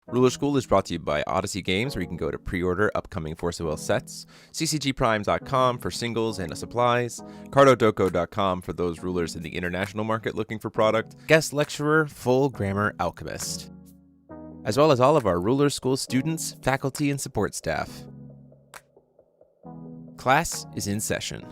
Ruler School is brought to you by Odyssey Games, where you can go to pre-order upcoming Force of Will sets, ccgprime.com for singles and supplies, cardodoko.com for those rulers in the international market looking for product, guest lecturer, full grammar alchemist, as well as all of our Ruler School students, faculty, and support staff. Class is in session.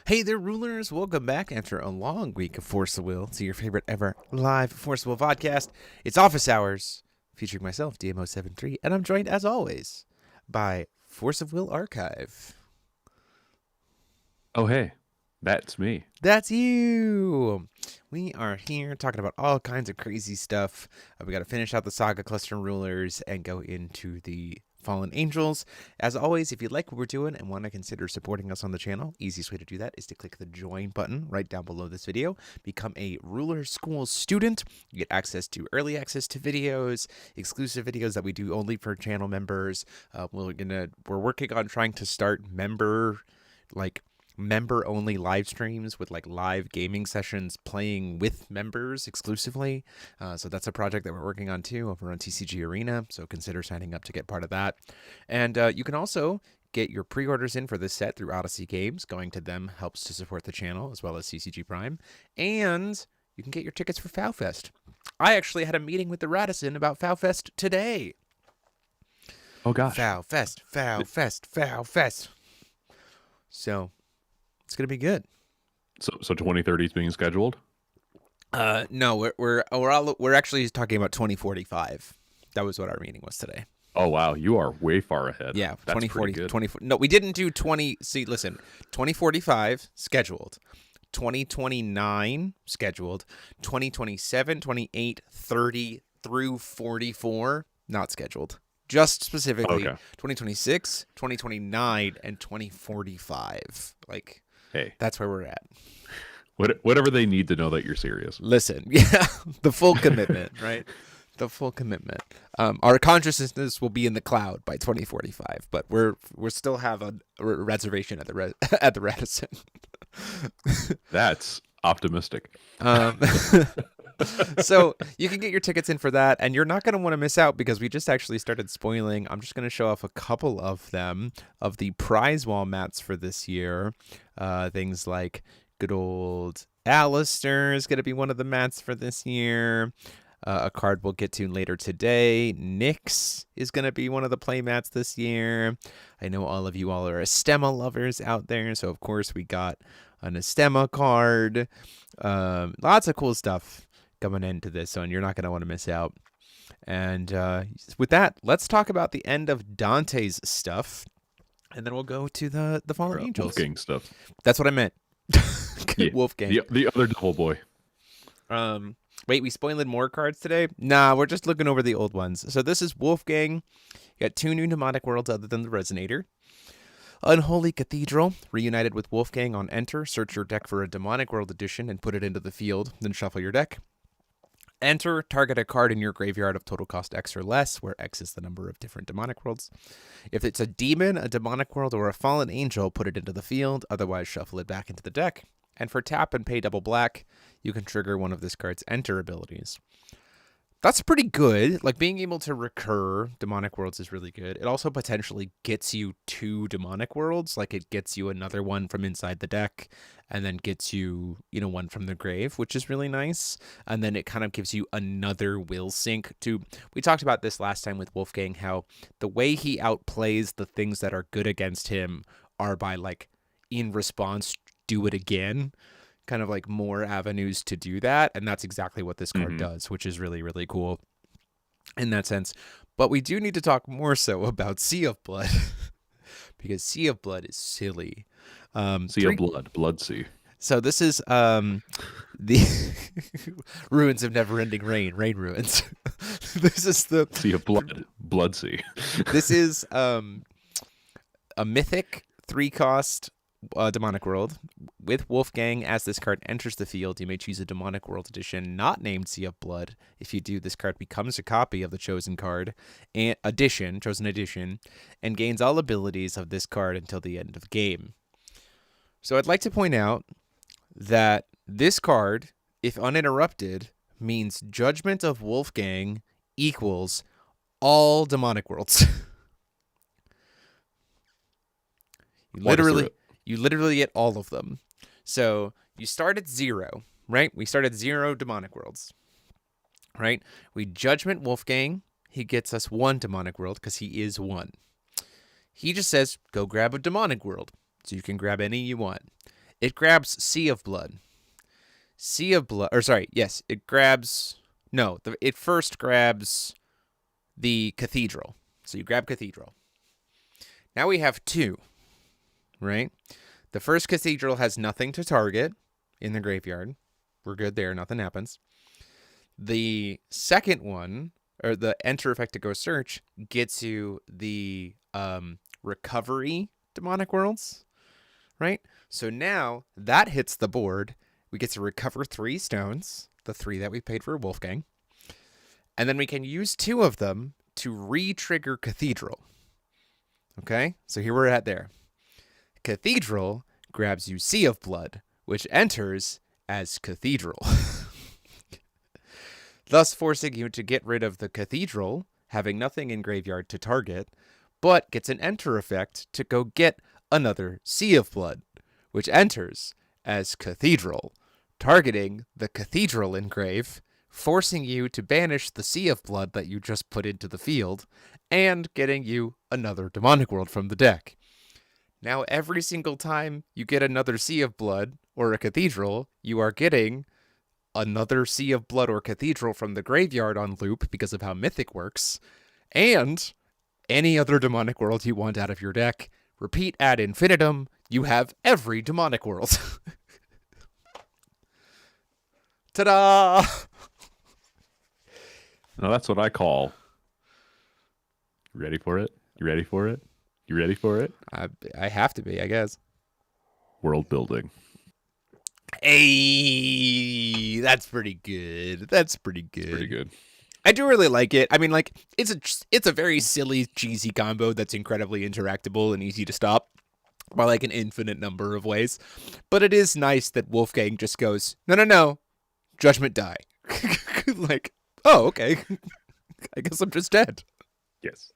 Hey there, rulers! Welcome back after a long week of Force of Will to your favorite ever live Force of Will podcast. It's Office Hours, featuring myself, DMO73, and I'm joined, as always, by Force of Will Archive. Oh, hey, that's me. That's you! We are here talking about all kinds of crazy stuff. We got to finish out the Saga cluster rulers and go into the Fallen Angels. As always, if you like what we're doing and want to consider supporting us on the channel, easiest way to do that is to click the join button right down below this video. Become a Ruler School student. You get access to early access to videos, exclusive videos that we do only for channel members. We're working on trying to start member-only live streams with live gaming sessions playing with members exclusively. So that's a project that we're working on too over on TCG Arena. So consider signing up to get part of that. And you can also get your pre-orders in for this set through Odyssey Games. Going to them helps to support the channel as well as CCG Prime. And you can get your tickets for FowFest. I actually had a meeting with the Radisson about FowFest today. Oh gosh. FowFest. So it's gonna be good. So 2030 is being scheduled? No, we're actually talking about 2045. That was what our meeting was today. Oh wow, you are way far ahead. Yeah, that's 2040. good. 2040. No, we didn't do 20. See, listen, 2045 scheduled, 2029 scheduled, 2027, 28, 30 through 44 not scheduled. Just specifically 2026, 2029, and 2045. Hey, that's where we're at. Whatever they need to know that you're serious. Listen, yeah, the full commitment, right? The full commitment. Our consciousness will be in the cloud by 2045, but we're still have a reservation at the Radisson. That's optimistic. So you can get your tickets in for that, and you're not going to want to miss out because we just actually started spoiling. I'm just going to show off a couple of them, of the prize wall mats for this year. Things like good old Alistair is going to be one of the mats for this year. A card we'll get to later today. Nyx is going to be one of the play mats this year. I know all of you all are Astema lovers out there, so of course we got an Astema card. Lots of cool stuff coming into this, so you're not going to want to miss out. And with that, let's talk about the end of Dante's stuff, and then we'll go to the Fallen Angels. Wolfgang stuff. That's what I meant. Yeah, Wolfgang. The other devil boy. Wait, we spoiled more cards today? Nah, we're just looking over the old ones. So this is Wolfgang. You got 2 new demonic worlds other than the Resonator. Unholy Cathedral, reunited with Wolfgang on enter. Search your deck for a demonic world edition and put it into the field, then shuffle your deck. Enter, target a card in your graveyard of total cost X or less, where X is the number of different demonic worlds. If it's a demon, a demonic world, or a fallen angel, put it into the field, otherwise shuffle it back into the deck. And for tap and pay double black, you can trigger one of this card's enter abilities. That's pretty good. Being able to recur demonic worlds is really good. It also potentially gets you 2 demonic worlds. It gets you another one from inside the deck and then gets you, one from the grave, which is really nice. And then it kind of gives you another will sync to... We talked about this last time with Wolfgang, how the way he outplays the things that are good against him are by, in response, do it again. Kind of more avenues to do that, and that's exactly what this card does, which is really, really cool in that sense. But we do need to talk more so about Sea of Blood because Sea of Blood is silly. Sea of Blood, Blood Sea. So this is the Ruins of Never-Ending Rain Ruins. This is the Sea of Blood, Blood Sea. This is a mythic 3-cost demonic world. With Wolfgang, as this card enters the field, you may choose a demonic world edition not named Sea of Blood. If you do, this card becomes a copy of the chosen card and chosen edition, and gains all abilities of this card until the end of game. So I'd like to point out that this card, if uninterrupted, means Judgment of Wolfgang equals all demonic worlds. You Walk us through literally it. you literally get all of them. So you start at 0, right? We start at 0 demonic worlds, right? We Judgment Wolfgang. He gets us 1 demonic world because he is 1. He just says, go grab a demonic world. So you can grab any you want. It grabs Sea of Blood. Sea of Blood, or sorry, yes, it grabs, no, it first grabs the Cathedral. So you grab Cathedral. Now we have 2, right? The first Cathedral has nothing to target in the graveyard. We're good there, nothing happens. The second one, or the enter effect to go search, gets you the recovery demonic worlds, right? So now that hits the board. We get to recover 3 stones, the 3 that we paid for Wolfgang. And then we can use 2 of them to re-trigger Cathedral. Okay? So here we're at there. Cathedral grabs you Sea of Blood, which enters as Cathedral. Thus forcing you to get rid of the Cathedral, having nothing in graveyard to target, but gets an enter effect to go get another Sea of Blood, which enters as Cathedral, targeting the Cathedral engrave, forcing you to banish the Sea of Blood that you just put into the field, and getting you another demonic world from the deck. Now every single time you get another Sea of Blood or a Cathedral, you are getting another Sea of Blood or Cathedral from the graveyard on loop because of how Mythic works, and any other demonic world you want out of your deck. Repeat ad infinitum, you have every demonic world. Ta-da! Now that's what I call. You ready for it? You ready for it? You ready for it? I have to be, I guess. World building. Hey, that's pretty good. That's pretty good. Pretty good. I do really like it. I mean, like, it's a very silly, cheesy combo that's incredibly interactable and easy to stop by like an infinite number of ways. But it is nice that Wolfgang just goes, no, Judgment die. Like, oh, okay. I guess I'm just dead. Yes.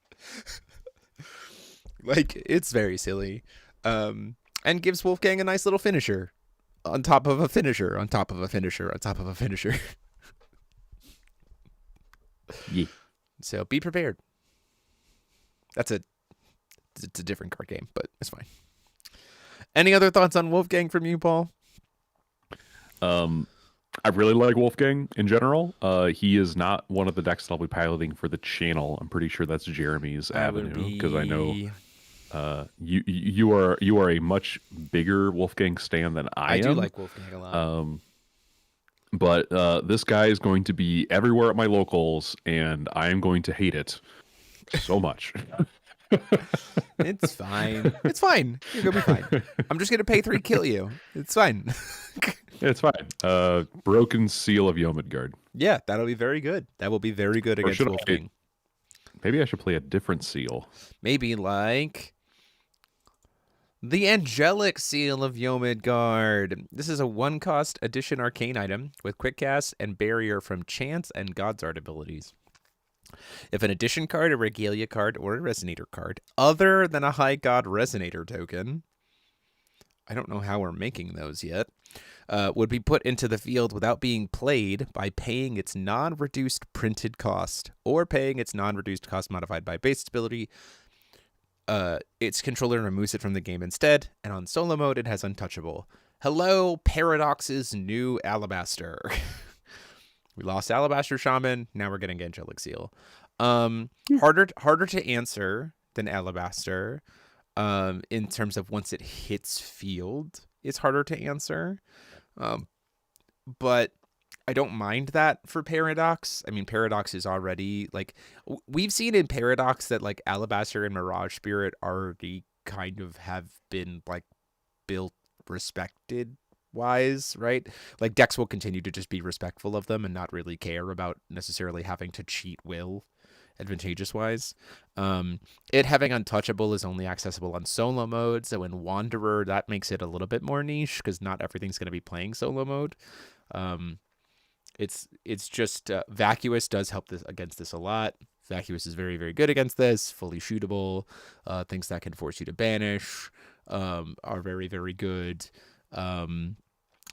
Like, it's very silly. And gives Wolfgang a nice little finisher. On top of a finisher, on top of a finisher, on top of a finisher. Yeah. So be prepared. It's a different card game, but it's fine. Any other thoughts on Wolfgang from you, Paul? I really like Wolfgang in general. He is not one of the decks that I'll be piloting for the channel. I'm pretty sure that's Jeremy's avenue because I know you are a much bigger Wolfgang stan than I am. I do like Wolfgang a lot. But this guy is going to be everywhere at my locals, and I am going to hate it so much. It's fine. It's fine. You're gonna be fine. I'm just gonna pay 3 kill you. It's fine. It's fine. Broken Seal of Yomidgard. Yeah, that'll be very good. That will be very good against Wolfgang. Maybe I should play a different seal. Maybe like the Angelic Seal of Yomidgard. This is a 1-cost Addition Arcane item with quick cast and barrier from chance and God's Art abilities. If an Addition card, a Regalia card, or a Resonator card, other than a High God Resonator token, I don't know how we're making those yet, would be put into the field without being played by paying its non-reduced printed cost or paying its non-reduced cost modified by base ability, its controller removes it from the game instead, and on solo mode it has Untouchable. Hello, Paradox's new Alabaster. We lost Alabaster Shaman, now we're getting Angelic Seal. Harder to answer than Alabaster. In terms of once it hits field, it's harder to answer. But I don't mind that for Paradox. I mean, Paradox is already, like, we've seen in Paradox that, like, Alabaster and Mirage Spirit already kind of have been, like, built respected wise, right? Like, decks will continue to just be respectful of them and not really care about necessarily having to cheat will advantageous wise. It having Untouchable is only accessible on solo mode, so in Wanderer that makes it a little bit more niche because not everything's going to be playing solo mode. It's just Vacuous does help this against this a lot. Vacuous is very, very good against this. Fully shootable. Things that can force you to banish are very, very good.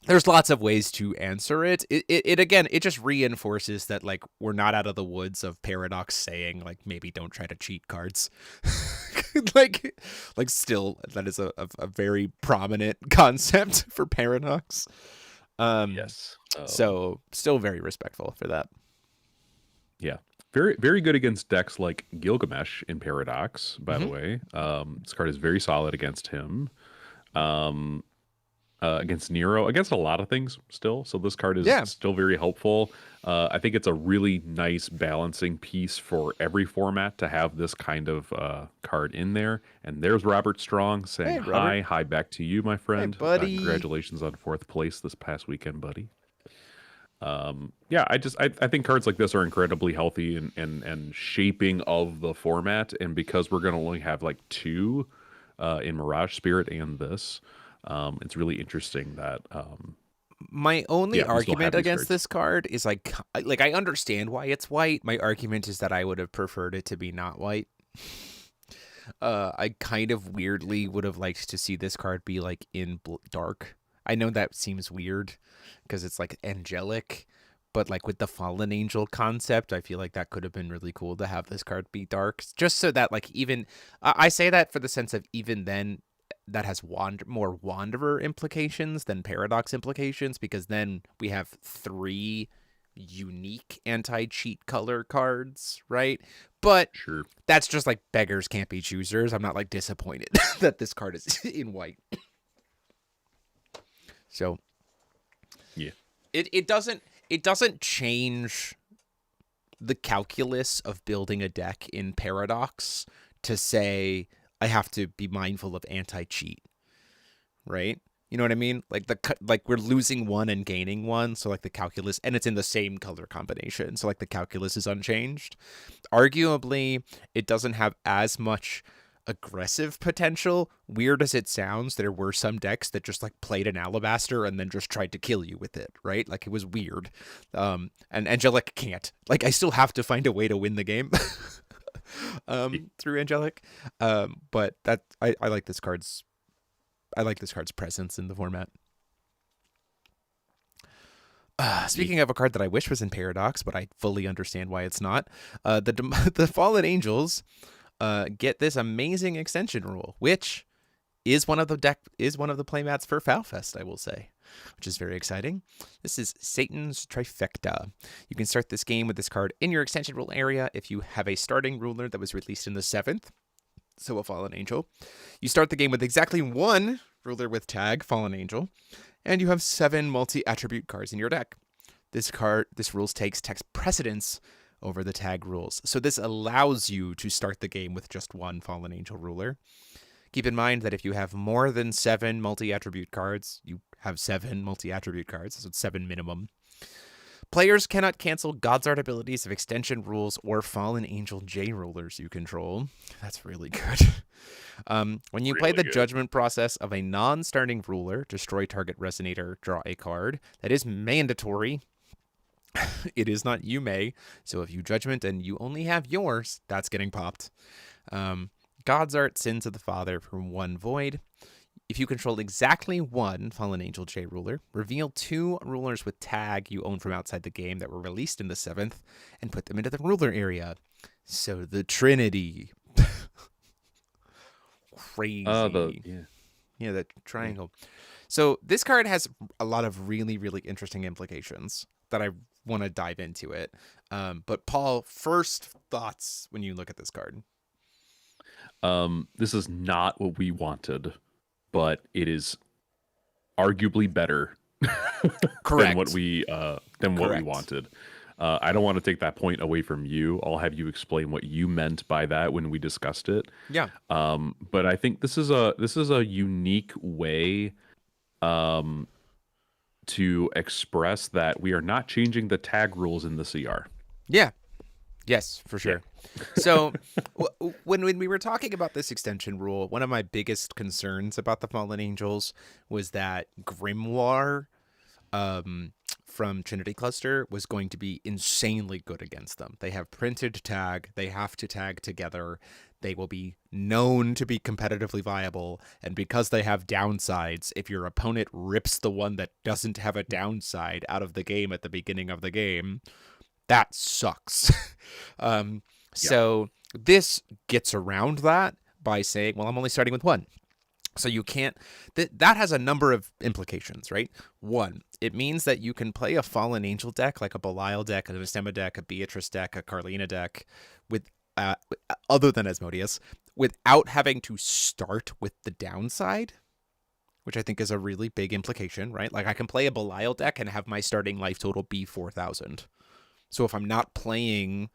There's lots of ways to answer it. It again, it just reinforces that like we're not out of the woods of Paradox saying like maybe don't try to cheat cards. like still that is a very prominent concept for Paradox. Yes. So still very respectful for that. Yeah. Very, very good against decks like Gilgamesh in Paradox, by the way. This card is very solid against him. Against Nero, against a lot of things still. So this card is still very helpful. I think it's a really nice balancing piece for every format to have this kind of card in there. And there's Robert Strong saying, hey, hi back to you, my friend. Hey, buddy. Congratulations on 4th place this past weekend, buddy. I think cards like this are incredibly healthy and shaping of the format. And because we're going to only have like 2 in Mirage Spirit and this, it's really interesting that my only argument against this card is like I understand why it's white. My argument is that I would have preferred it to be not white. I kind of weirdly would have liked to see this card be like in dark. I know that seems weird because it's like angelic, but like with the Fallen Angel concept, I feel like that could have been really cool to have this card be dark, just so that like even I say that for the sense of even then that has more Wanderer implications than Paradox implications, because then we have 3 unique anti-cheat color cards, right? But sure, that's just like beggars can't be choosers. I'm not like disappointed that this card is in white. So yeah, it doesn't change the calculus of building a deck in Paradox to say I have to be mindful of anti-cheat, right? You know what I mean? Like we're losing 1 and gaining 1, so like the calculus, and it's in the same color combination, so like the calculus is unchanged. Arguably, it doesn't have as much aggressive potential. Weird as it sounds, there were some decks that just like played an Alabaster and then just tried to kill you with it, right? Like it was weird. And Angelic can't. Like I still have to find a way to win the game. Through Angelic, but that I like this card's presence in the format. Speaking of a card that I wish was in Paradox, but I fully understand why it's not, the Fallen Angels get this amazing extension rule, which is one of the playmats for FowFest, I will say, which is very exciting. This is Satan's Trifecta. You can start this game with this card in your extension rule area if you have a starting ruler that was released in the 7th, so a Fallen Angel. You start the game with exactly 1 ruler with tag, Fallen Angel, and you have 7 multi-attribute cards in your deck. This rules takes precedence over the tag rules, so this allows you to start the game with just 1 Fallen Angel ruler. Keep in mind that if you have more than 7 multi-attribute cards, you have 7 multi-attribute cards, so it's 7 minimum. Players cannot cancel God's Art abilities of extension rules or Fallen Angel J rulers you control. That's really good. When you play the judgment process of a non-starting ruler, destroy target resonator, draw a card. That is mandatory. It is not you may. So if you judgment and you only have yours, that's getting popped. God's Art, Sins of the Father from 1 void. If you control exactly 1 Fallen Angel J ruler, reveal 2 rulers with tag you own from outside the game that were released in the 7th and put them into the ruler area. So the Trinity. Crazy. The triangle. So this card has a lot of really, really interesting implications that I want to dive into it. But Paul, first thoughts when you look at this card. This is not what we wanted, but it is arguably better than what we wanted. I don't want to take that point away from you. I'll have you explain what you meant by that when we discussed it. Yeah. But I think this is a unique way to express that we are not changing the tag rules in the CR. Yeah. Yes, for sure. Yeah. So when we were talking about this extension rule, one of my biggest concerns about the Fallen Angels was that Grimoire from Trinity Cluster was going to be insanely good against them. They have printed tag, they have to tag together, they will be known to be competitively viable, and because they have downsides, if your opponent rips the one that doesn't have a downside out of the game at the beginning of the game, that sucks. So this gets around that by saying, well, I'm only starting with one. So you can't, that has a number of implications, right? One, it means that you can play a Fallen Angel deck, like a Belial deck, a Vistema deck, a Beatrice deck, a Carlina deck, with other than Asmodeus, without having to start with the downside, which I think is a really big implication, right? Like I can play a Belial deck and have my starting life total be 4,000. So if I'm not playing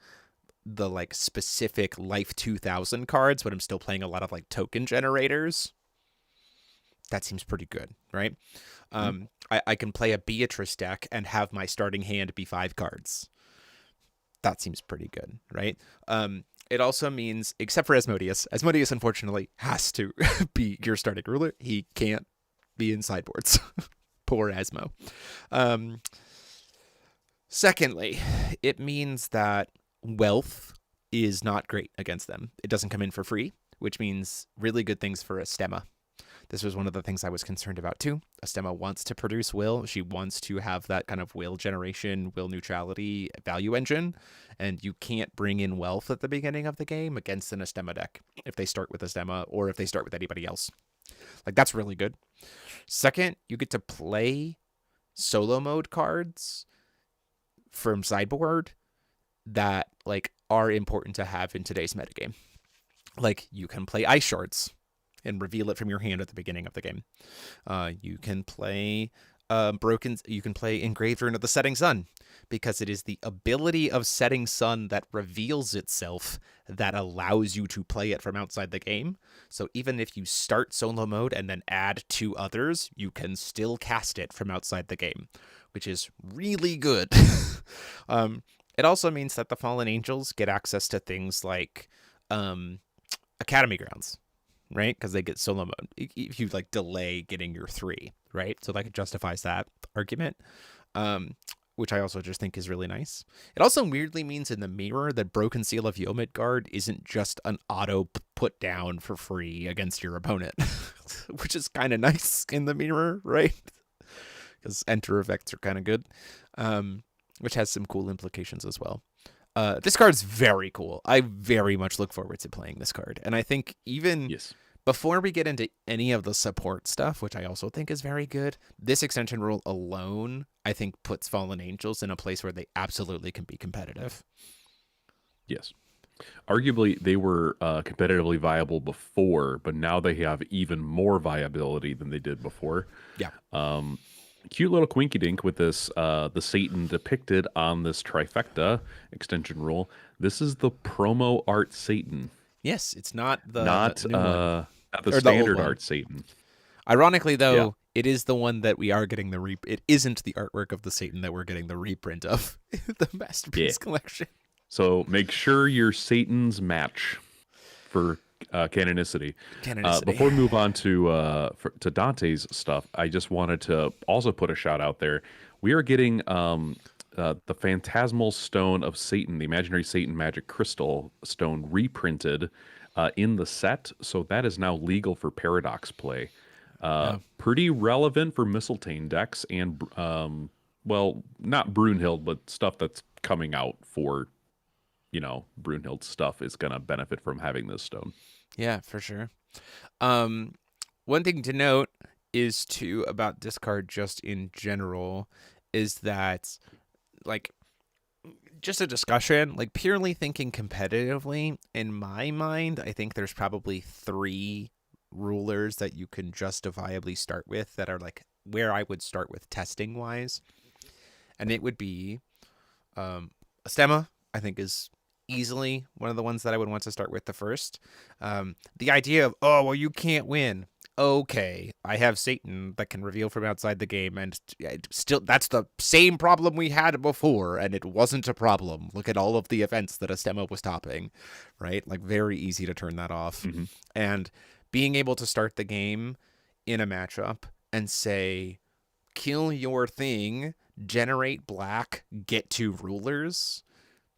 the like specific life 2,000 cards, but I'm still playing a lot of like token generators, that seems pretty good, right? I can play a Beatrice deck and have my starting hand be 5 cards. That seems pretty good, right? It also means, except for Asmodeus, Asmodeus unfortunately has to be your starting ruler. He can't be in sideboards. Poor Asmo. Secondly, it means that wealth is not great against them. It doesn't come in for free, which means really good things for Astema. This was one of the things I was concerned about too. Astema wants to produce will. She wants to have that kind of will generation, will neutrality value engine, and you can't bring in wealth at the beginning of the game against an Astema deck if they start with Astema or if they start with anybody else. Like, that's really good. Second, you get to play solo mode cards from sideboard that like are important to have in today's metagame. Like, you can play Ice Shards and reveal it from your hand at the beginning of the game. You can play you can play Engraved Rune of the Setting Sun, because it is the ability of Setting Sun that reveals itself that allows you to play it from outside the game. So even if you start solo mode and then add 2 others, you can still cast it from outside the game, which is really good. It also means that the Fallen Angels get access to things like Academy Grounds, right? Because they get solo mode if you like delay getting your 3, right? So that justifies that argument, which I also just think is really nice. It also weirdly means in the mirror that Broken Seal of Yomidgard isn't just an auto put down for free against your opponent, which is kind of nice in the mirror, right? Because enter effects are kind of good, which has some cool implications as well. This card's very cool. I very much look forward to playing this card. And I think even before we get into any of the support stuff, which I also think is very good, this extension rule alone, I think, puts Fallen Angels in a place where they absolutely can be competitive. Yes. Arguably, they were competitively viable before, but now they have even more viability than they did before. Yeah. Cute little quinky dink with this, the Satan depicted on this trifecta extension rule. This is the promo art Satan. Yes, it's not the not the standard art Satan. Ironically, though, it is the one that we are getting it isn't the artwork of the Satan that we're getting the reprint of the Masterpiece Collection. So make sure your Satans match for canonicity. Before we move on to Dante's stuff, I just wanted to also put a shout out there. We are getting the Phantasmal Stone of Satan, the Imaginary Satan Magic Crystal Stone, reprinted in the set, so that is now legal for Paradox play. Pretty relevant for Mistletoe decks and, well, not Brunhild, but stuff that's coming out for, Brunhild stuff is going to benefit from having this stone. Yeah, for sure. One thing to note is, too, about this card just in general, is that, like, just a discussion, like, purely thinking competitively, in my mind, I think there's probably 3 rulers that you can justifiably start with that are, like, where I would start with testing-wise. And it would be Astema, I think, is easily one of the ones that I would want to start with the first. The idea of, oh, well, you can't win. Okay, I have Satan that can reveal from outside the game, and still, that's the same problem we had before, and it wasn't a problem. Look at all of the events that Astema was topping, right? Like, very easy to turn that off. Mm-hmm. And being able to start the game in a matchup and say, kill your thing, generate black, get 2 rulers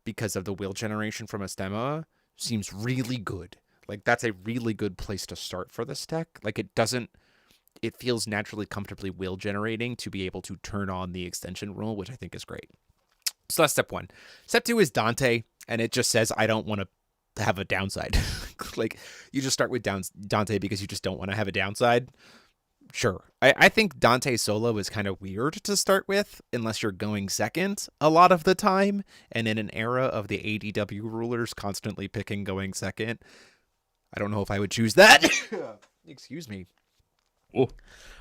because of the will generation from a stemma seems really good. Like, that's a really good place to start for this deck. Like, it feels naturally comfortably will generating to be able to turn on the extension rule, which I think is great. So that's step 1. Step 2 is Dante, and it just says I don't want to have a downside. Like, you just start with Dante because you just don't want to have a downside. Sure. I think Dante solo is kind of weird to start with unless you're going second a lot of the time. And in an era of the ADW rulers constantly picking going second, I don't know if I would choose that. Excuse me. Oh.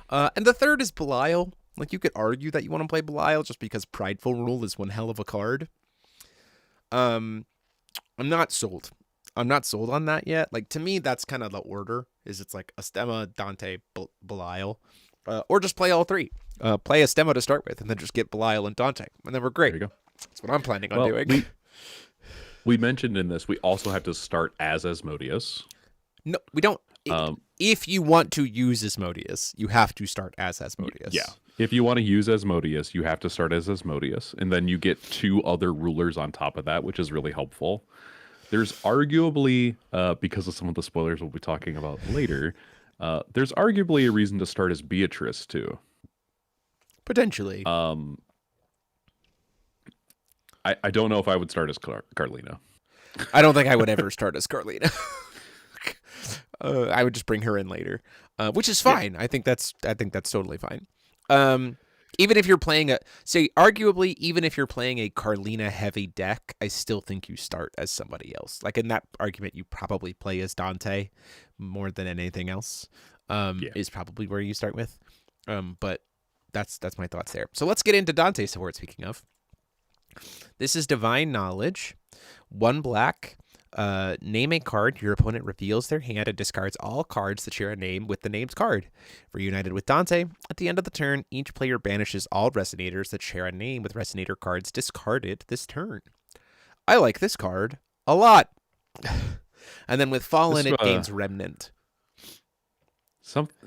And the third is Belial. Like, you could argue that you want to play Belial just because Prideful Rule is one hell of a card. I'm not sold. I'm not sold on that yet. Like, to me, that's kind of the order. It's like Astema, Dante, Belial. Or just play all 3. Play Astema to start with, and then just get Belial and Dante. And then we're great. There you go. That's what I'm planning on doing. We mentioned in this, we also have to start as Asmodeus. No, we don't. If you want to use Asmodeus, you have to start as Asmodeus. Yeah. If you want to use Asmodeus, you have to start as Asmodeus. And then you get 2 other rulers on top of that, which is really helpful. There's arguably, because of some of the spoilers we'll be talking about later, there's arguably a reason to start as Beatrice, too. Potentially. I don't know if I would start as Carlina. I don't think I would ever start as Carlina. I would just bring her in later, which is fine. Yeah. I think that's totally fine. Even if you're playing arguably, even if you're playing a Carlina heavy deck, I still think you start as somebody else. Like, in that argument, you probably play as Dante more than anything else. Is probably where you start with. But that's my thoughts there. So let's get into Dante support. Speaking of, this is Divine Knowledge, 1 black. Name a card. Your opponent reveals their hand and discards all cards that share a name with the named card. Reunited with Dante, at the end of the turn, each player banishes all Resonators that share a name with Resonator cards discarded this turn. I like this card a lot. And then with Fallen, it gains Remnant.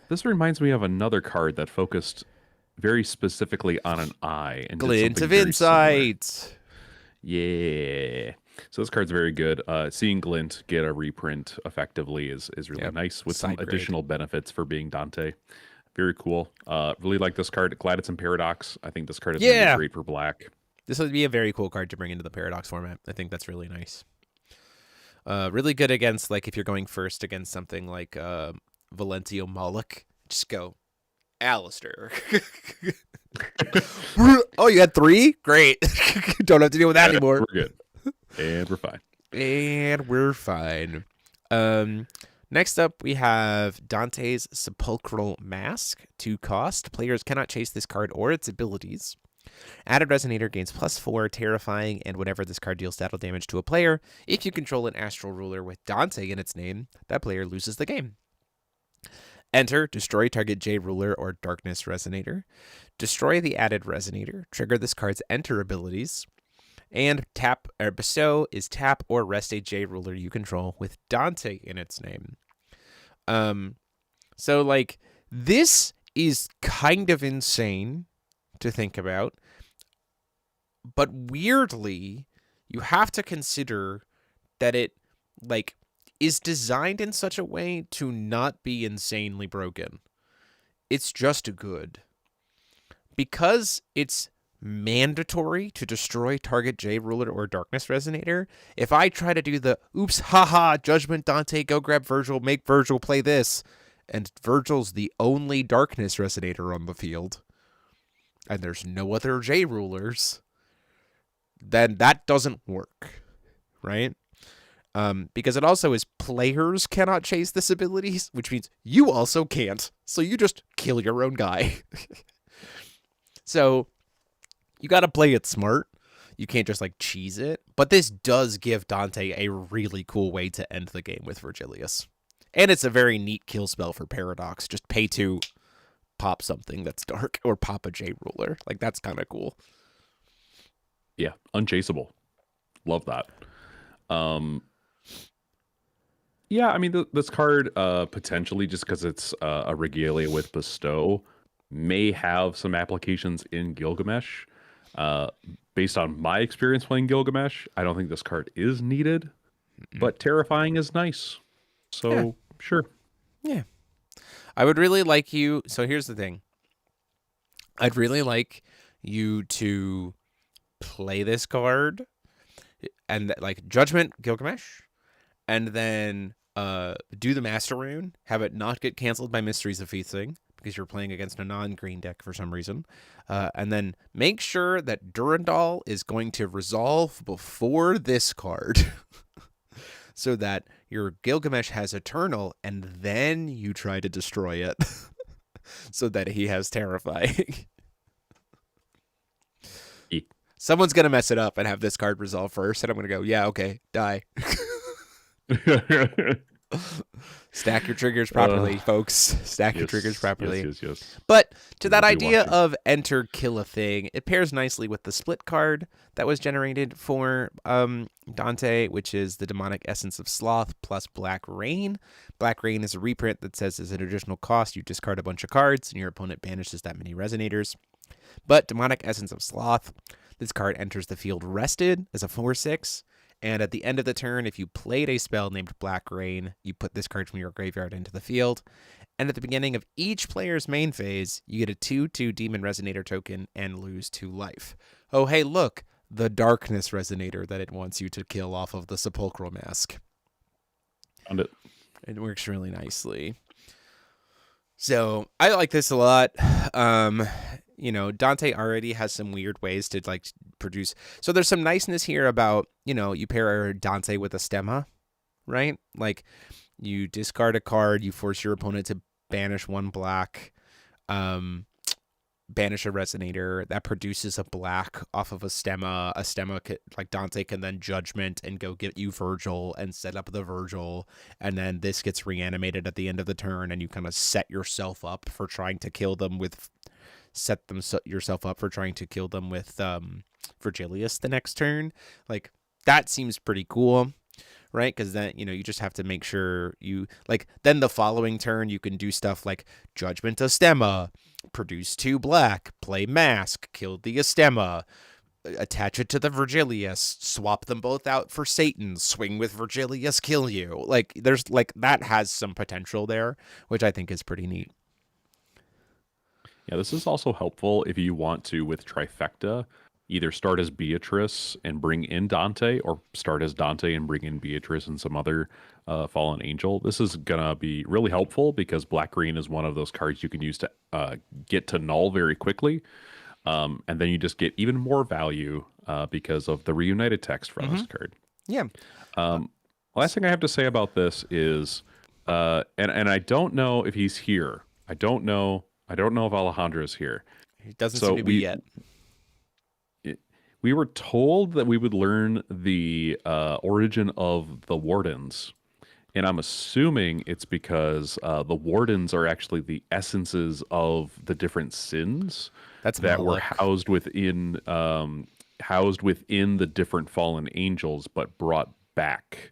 This reminds me of another card that focused very specifically on an eye. And Glint of Insight. Yeah. So this card's very good. Seeing Glint get a reprint effectively is really nice with some additional benefits for being Dante. Very cool. Really like this card. Glad it's in Paradox. I think this card is going to be great for black. This would be a very cool card to bring into the Paradox format. I think that's really nice. Really good against, like, if you're going first against something like Valentio Moloch. Just go, Alistair. Oh, you had 3? Great. Don't have to deal with that anymore. We're good. And we're fine. And we're fine. Next up, we have Dante's Sepulchral Mask. 2 cost. Players cannot chase this card or its abilities. Added Resonator gains +4, Terrifying, and whenever this card deals battle damage to a player, if you control an Astral Ruler with Dante in its name, that player loses the game. Enter, destroy target J Ruler or Darkness Resonator. Destroy the added Resonator. Trigger this card's Enter abilities. And tap or bestow is tap or rest a J Ruler you control with Dante in its name. So, like, this is kind of insane to think about, but weirdly, you have to consider that it, like, is designed in such a way to not be insanely broken. It's just good. Because it's mandatory to destroy target J Ruler or Darkness Resonator, if I try to do the oops, haha, Judgment Dante, go grab Virgil, make Virgil play this, and Virgil's the only Darkness Resonator on the field, and there's no other J Rulers, then that doesn't work, right? Because it also is players cannot chase this abilities, which means you also can't, so you just kill your own guy. So you got to play it smart. You can't just, like, cheese it. But this does give Dante a really cool way to end the game with Virgilius. And it's a very neat kill spell for Paradox. Just pay 2, pop something that's dark, or pop a J Ruler. Like, that's kind of cool. Yeah, unchaseable. Love that. Yeah, I mean, this card, potentially, just because it's a Regalia with Bestow, may have some applications in Gilgamesh. Uh, Based on my experience playing Gilgamesh, I don't think this card is needed, Mm-mm. but terrifying is nice. Yeah, So sure. yeah. I would really like you. So here's the thing. I'd really like you to play this card and like Judgment Gilgamesh, and then do the Master Rune. Have it not get canceled by Mysteries of Feasting because you're playing against a non-green deck for some reason, and then make sure that Durandal is going to resolve before this card, so that your Gilgamesh has Eternal, and then you try to destroy it, so that he has Terrifying. Someone's gonna mess it up and have this card resolve first, and I'm gonna go, yeah, okay, die. Stack your triggers properly, folks. Stack your triggers properly. Yes. But to We that will be idea watching. of enter kill a thing, it pairs nicely with the split card that was generated for Dante, which is the Demonic Essence of Sloth plus Black Rain. Black Rain is a reprint that says as an additional cost, you discard a bunch of cards and your opponent banishes that many Resonators. But Demonic Essence of Sloth, this card enters the field rested as a 4/6. And at the end of the turn, if you played a spell named Black Rain, you put this card from your graveyard into the field. And at the beginning of each player's main phase, you get a 2/2 Demon Resonator token and lose 2 life. Oh, hey, look, the Darkness Resonator that it wants you to kill off of the Sepulchral Mask. Found it. It works really nicely. So I like this a lot. Dante already has some weird ways to like produce. So there's some niceness here about, you pair Dante with a stemma, right? Like you discard a card, you force your opponent to banish 1 black, banish a resonator that produces a black off of a stemma. A stemma, like Dante can then judgment and go get you Virgil and set up the Virgil, and then this gets reanimated at the end of the turn, and you kind of set yourself up for trying to kill them with Virgilius the next turn. Like that seems pretty cool, right? Because then you just have to make sure you like. Then the following turn you can do stuff like Judgment Astema, produce 2 black, play Mask, kill the Astema, attach it to the Virgilius, swap them both out for Satan, swing with Virgilius, kill you. Like there's like that has some potential there, which I think is pretty neat. Yeah, this is also helpful if you want to, with Trifecta, either start as Beatrice and bring in Dante, or start as Dante and bring in Beatrice and some other fallen angel. This is going to be really helpful because Black Green is one of those cards you can use to get to null very quickly. And then you just get even more value because of the reunited text from this card. Yeah. Last thing I have to say about this is, and I don't know if he's here. I don't know if Alejandro is here. He doesn't seem to be yet. We were told that we would learn the origin of the Wardens, and I'm assuming it's because the Wardens are actually the essences of the different sins that were housed within the different fallen angels, but brought back.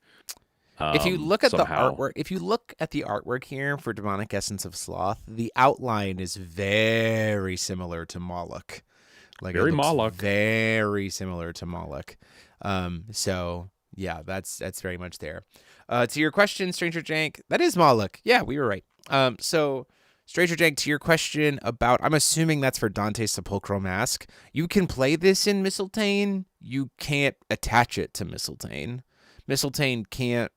If you look at somehow. the artwork, if you look at the artwork here for Demonic Essence of Sloth, the outline is very similar to Moloch. Like very Moloch. Very similar to Moloch. So yeah, that's very much there. To your question, Stranger Jank, that is Moloch. Yeah, we were right. So Stranger Jank, to your question about, I'm assuming that's for Dante's Sepulchral Mask. You can play this in Mistletoe. You can't attach it to Mistletoe. Mistletoe can't.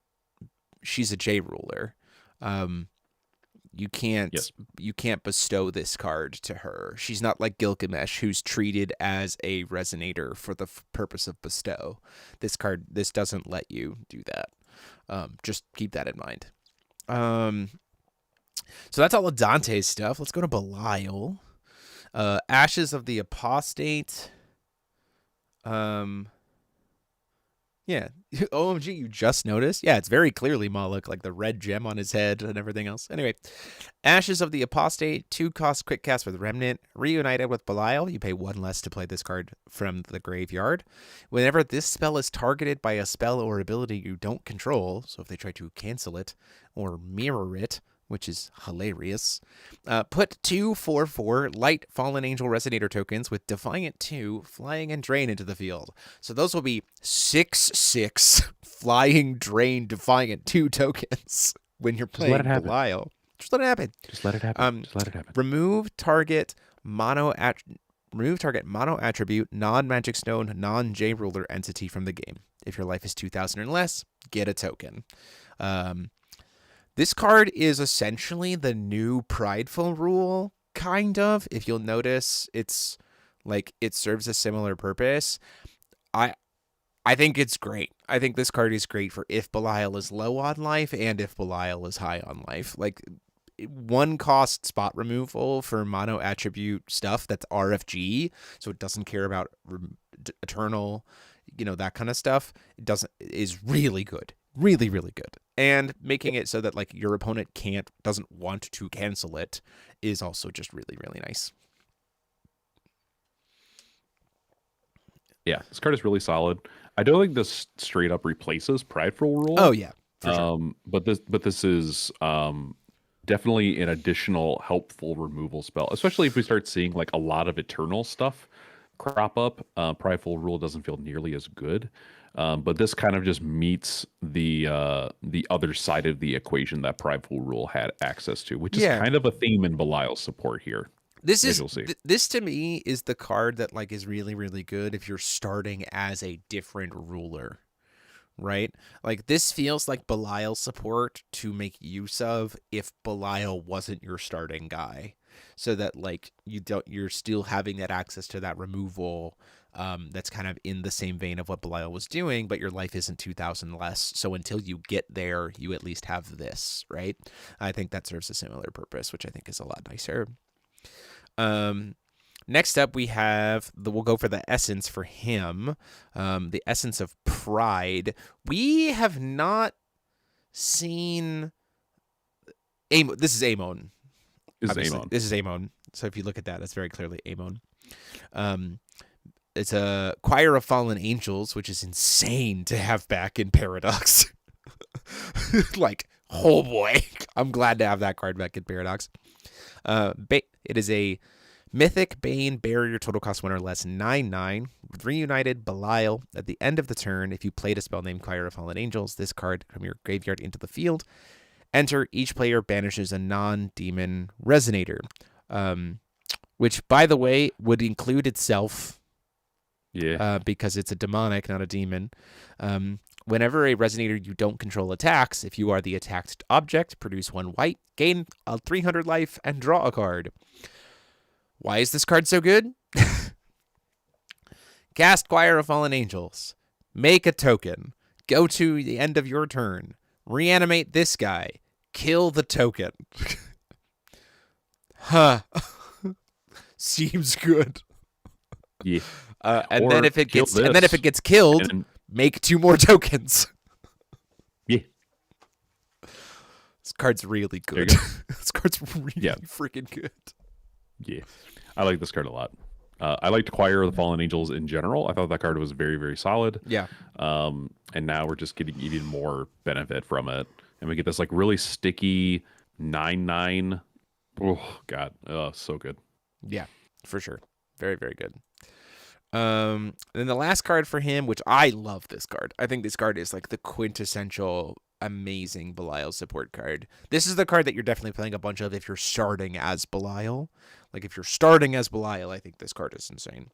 She's a J ruler. You can't bestow this card to her. She's not like Gilgamesh, who's treated as a resonator for the purpose of bestow. This doesn't let you do that. Just keep that in mind. So that's all of Dante's stuff. Let's go to Belial. Ashes of the Apostate. Yeah. OMG, you just noticed? Yeah, it's very clearly Moloch, like the red gem on his head and everything else. Anyway, Ashes of the Apostate, 2-cost quick cast with Remnant. Reunited with Belial, you pay 1 less to play this card from the graveyard. Whenever this spell is targeted by a spell or ability you don't control, so if they try to cancel it or mirror it, which is hilarious. Put 2/4/4 light Fallen Angel Resonator tokens with Defiant 2, Flying, and Drain into the field. So those will be 6/6 Flying, Drain, Defiant 2 tokens when you're playing Belial. Just let it happen. Just let it happen. Just let it happen. Remove target mono attribute, non-magic stone, non-J ruler entity from the game. If your life is 2,000 or less, get a token. This card is essentially the new Prideful rule, kind of. If you'll notice, it's like it serves a similar purpose. I think it's great. I think this card is great for if Belial is low on life and if Belial is high on life. Like, 1 cost spot removal for mono attribute stuff that's RFG, so it doesn't care about eternal, that kind of stuff. Is really good. Really, really good. And making it so that like your opponent doesn't want to cancel it is also just really, really nice. Yeah, this card is really solid. I don't think this straight up replaces Prideful rule. Oh yeah, for sure. But this is definitely an additional helpful removal spell, especially if we start seeing like a lot of eternal stuff crop up. Prideful rule doesn't feel nearly as good, but this kind of just meets the other side of the equation that Prideful rule had access to, which is kind of a theme in Belial's support here. This to me is the card that like is really, really good if you're starting as a different ruler, right? Like this feels like Belial support to make use of if Belial wasn't your starting guy, so that like you're still having that access to that removal. That's kind of in the same vein of what Belial was doing, but your life isn't 2,000 less. So until you get there, you at least have this, right? I think that serves a similar purpose, which I think is a lot nicer. Next up, we'll go for the essence for him. The essence of pride. We have not seen this is Amon. This is Amon. So if you look at that, that's very clearly Amon. It's a Choir of Fallen Angels, which is insane to have back in Paradox. Like, oh boy. I'm glad to have that card back in Paradox. It is a Mythic Bane Barrier total cost 1 or less 9/9 Reunited Belial. At the end of the turn, if you played a spell named Choir of Fallen Angels, this card from your graveyard into the field. Enter, each player banishes a non-demon resonator, which, by the way, would include itself. Yeah. Because it's a demonic, not a demon. Whenever a resonator you don't control attacks, if you are the attacked object, produce 1 white, gain 300 life, and draw a card. Why is this card so good? Cast Choir of Fallen Angels. Make a token. Go to the end of your turn. Reanimate this guy. Kill the token. Huh. Seems good. Yeah. And then if it gets killed, make 2 more tokens. Yeah. This card's really good. This card's really freaking good. Yeah. I like this card a lot. I liked Choir of the Fallen Angels in general. I thought that card was very, very solid. Yeah. And now we're just getting even more benefit from it. And we get this like really sticky 9/9. Oh, God. So good. Yeah, for sure. Very, very good. Then the last card for him, which I love this card. I think this card is like the quintessential amazing Belial support card. This is the card that you're definitely playing a bunch of if you're starting as Belial. Like if you're starting as Belial, I think this card is insane.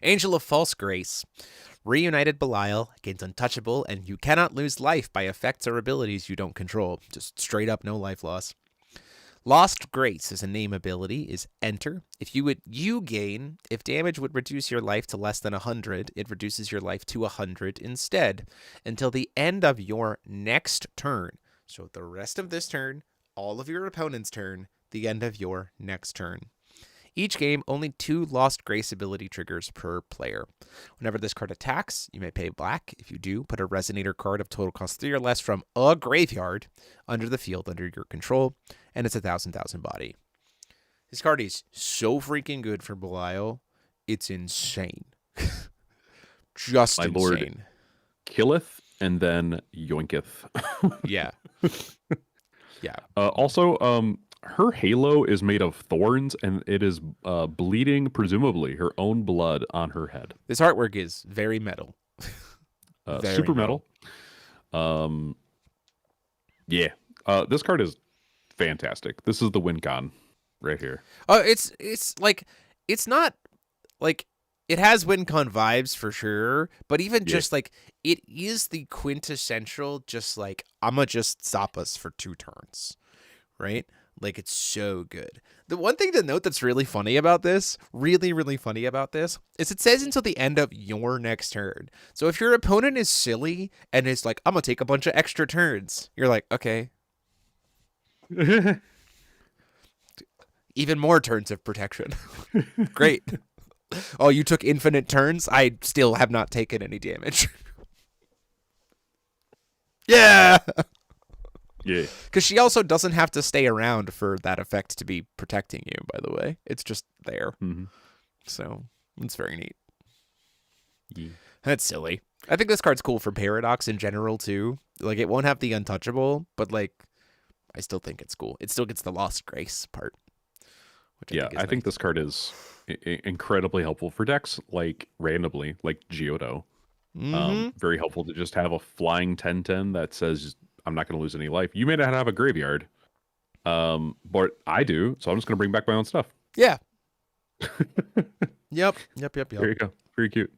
Angel of False Grace. Reunited Belial gains untouchable, and you cannot lose life by effects or abilities you don't control. Just straight up no life loss. Lost Grace is a name ability, is enter. If you gain, if damage would reduce your life to less than 100, it reduces your life to 100 instead until the end of your next turn. So the rest of this turn, all of your opponent's turn, the end of your next turn. Each game, only 2 Lost Grace ability triggers per player. Whenever this card attacks, you may pay black. If you do, put a Resonator card of total cost 3 or less from a graveyard under the field under your control, and it's 1,000 body. This card is so freaking good for Belial. It's insane. Just My insane. Lord killeth and then yoinketh. Yeah. Yeah. Also, her halo is made of thorns, and it is bleeding, presumably her own blood on her head. This artwork is very metal. Very Super metal. Yeah. This card is fantastic. This is the win con right here. It's like it's not like it has WinCon vibes for sure, but even just like it is the quintessential just like I'ma just stop us for 2 turns. Right? Like it's so good. The one thing to note that's really funny about this, really funny about this, is it says until the end of your next turn. So if your opponent is silly and is like, I'm gonna take a bunch of extra turns, you're like, okay. Even more turns of protection. Great. Oh, you took infinite turns? I still have not taken any damage. Yeah. Yeah. Because she also doesn't have to stay around for that effect to be protecting you, by the way. It's just there. Mm-hmm. So it's very neat. Yeah. That's silly. I think this card's cool for Paradox in general, too. Like, it won't have the untouchable, but, like, I still think it's cool. It still gets the Lost Grace part. Which I think this card is incredibly helpful for decks, like, randomly, like Geodo. Mm-hmm. Very helpful to just have a flying 10/10 that says, I'm not going to lose any life. You may not have a graveyard, but I do, so I'm just going to bring back my own stuff. Yeah. Yep. There you go. Very cute.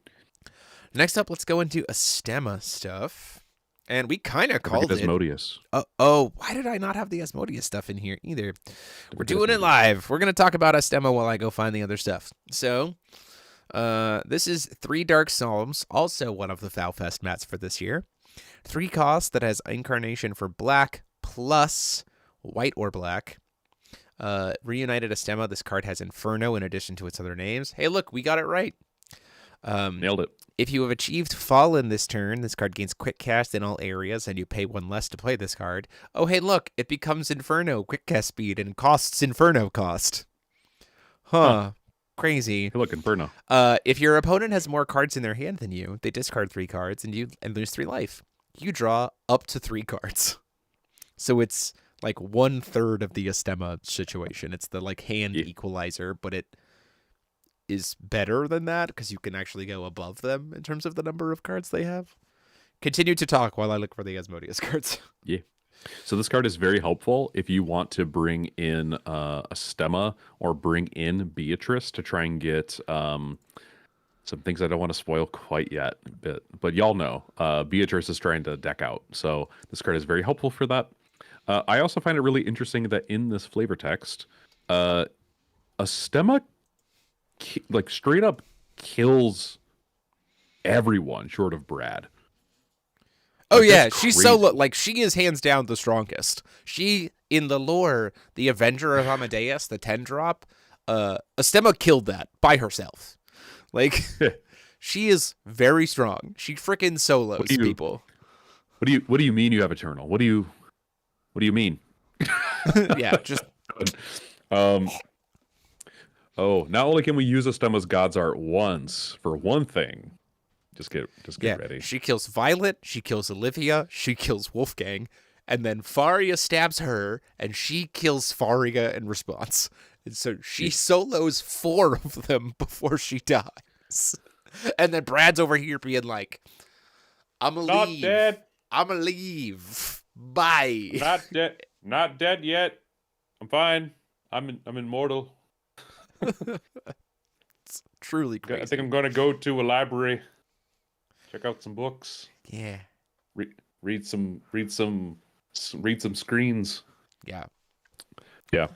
Next up, let's go into Astema stuff. And we kind of called it Asmodeus. Oh, why did I not have the Asmodeus stuff in here either? We're doing it live. We're going to talk about Astema while I go find the other stuff. So, this is 3 Dark Psalms, also one of the Foulfest mats for this year. 3 cost that has Incarnation for black plus white or black. Reunited Astema, this card has Inferno in addition to its other names. Hey, look, we got it right. Nailed it. If you have achieved Fallen this turn, this card gains quick cast in all areas, and you pay 1 less to play this card. Oh, hey, look, it becomes Inferno quick cast speed and costs Inferno cost. Huh. Crazy. Hey, look, Inferno. If your opponent has more cards in their hand than you, they discard 3 cards and lose 3 life. You draw up to 3 cards. So it's like 1/3 of the Astema situation. It's the like hand equalizer, but it is better than that because you can actually go above them in terms of the number of cards they have. Continue to talk while I look for the Asmodeus cards. Yeah. So this card is very helpful if you want to bring in Astema or bring in Beatrice to try and get some things I don't want to spoil quite yet. But y'all know Beatrice is trying to deck out. So this card is very helpful for that. I also find it really interesting that in this flavor text, Astema like straight up kills everyone short of Brad. Oh yeah, she's solo. Like she is hands down the strongest. She in the lore, the Avenger of Amadeus, the 10-drop. Astema killed that by herself. Like she is very strong. She freaking solos people. What do you mean you have Eternal? What do you mean? Yeah, just. Oh, not only can we use Astema's God's Art once for one thing. Just get ready. She kills Violet, she kills Olivia, she kills Wolfgang, and then Faria stabs her, and she kills Faria in response. And so she solos 4 of them before she dies. And then Brad's over here being like, I'm gonna leave. Not dead. I'm gonna leave. Bye. Not dead. Not dead yet. I'm fine. I'm immortal. It's truly crazy. I think I'm gonna go to a library. Check out some books. Yeah. Read some screens. Yeah. Yeah.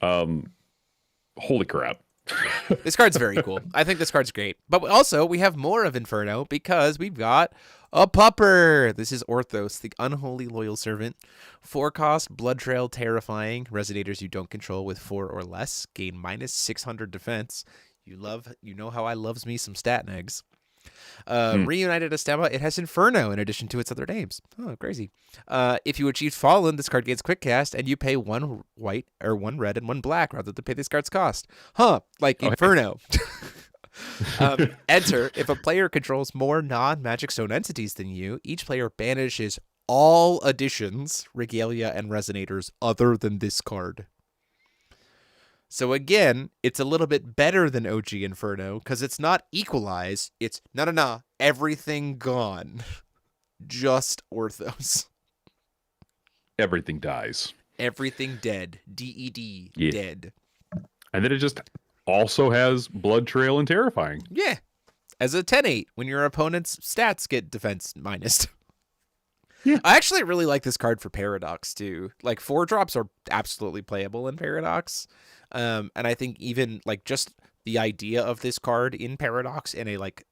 Holy crap. This card's very cool. I think this card's great. But also, we have more of Inferno because we've got a pupper. This is Orthos, the Unholy Loyal Servant. 4 cost, Blood Trail, Terrifying. Resonators you don't control with 4 or less gain -600 defense. You know how I loves me some stat negs. Reunited Astema, it has Inferno in addition to its other names. Oh, crazy. If you achieve Fallen, this card gains quick cast, and you pay 1 white or 1 red and 1 black rather than pay this card's cost. Huh, like Inferno. Enter, if a player controls more non-Magic Stone entities than you, each player banishes all additions, regalia, and resonators other than this card. So again, it's a little bit better than OG Inferno because it's not equalize. It's no, everything gone. Just Orthos. Everything dies. Everything dead. DED. Yeah. Dead. And then it just also has Blood Trail and Terrifying. Yeah. As a 10-8 when your opponent's stats get defense minused. Yeah. I actually really like this card for Paradox too. Like 4-drops are absolutely playable in Paradox. And I think even like just the idea of this card in Paradox in a like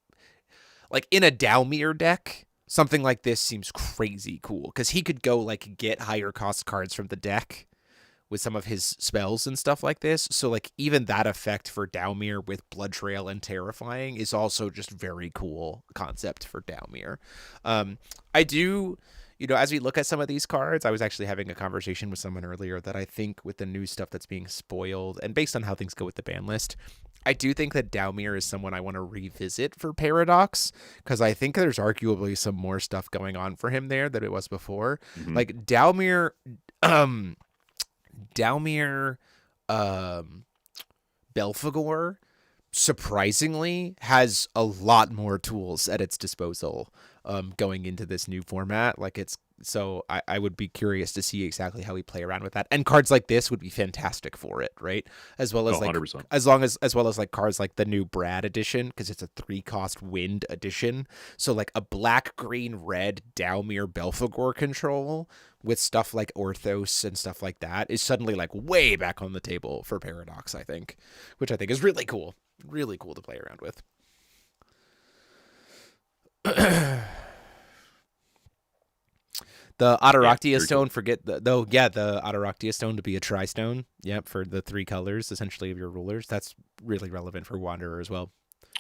in a Dalmir deck, something like this seems crazy cool because he could go like get higher cost cards from the deck with some of his spells and stuff like this. So like even that effect for Dalmir with Blood Trail and Terrifying is also just very cool concept for Dalmir. I do, as we look at some of these cards, I was actually having a conversation with someone earlier that I think with the new stuff that's being spoiled and based on how things go with the ban list, I do think that Dalmir is someone I want to revisit for Paradox because I think there's arguably some more stuff going on for him there than it was before. Mm-hmm. Like Dalmir, Belphegor surprisingly has a lot more tools at its disposal going into this new format. Like I would be curious to see exactly how we play around with that. And cards like this would be fantastic for it, right? As well as 100%. as well as like cards like the new Brad edition, because it's a 3-cost wind edition. So like a black, green, red Dalmir Belphegor control with stuff like Orthos and stuff like that is suddenly like way back on the table for Paradox, I think, which I think is really cool. Really cool to play around with. The Ataraktia stone, forget the Ataraktia stone to be a tri-stone. Yep, for the 3 colors essentially of your rulers. That's really relevant for Wanderer as well.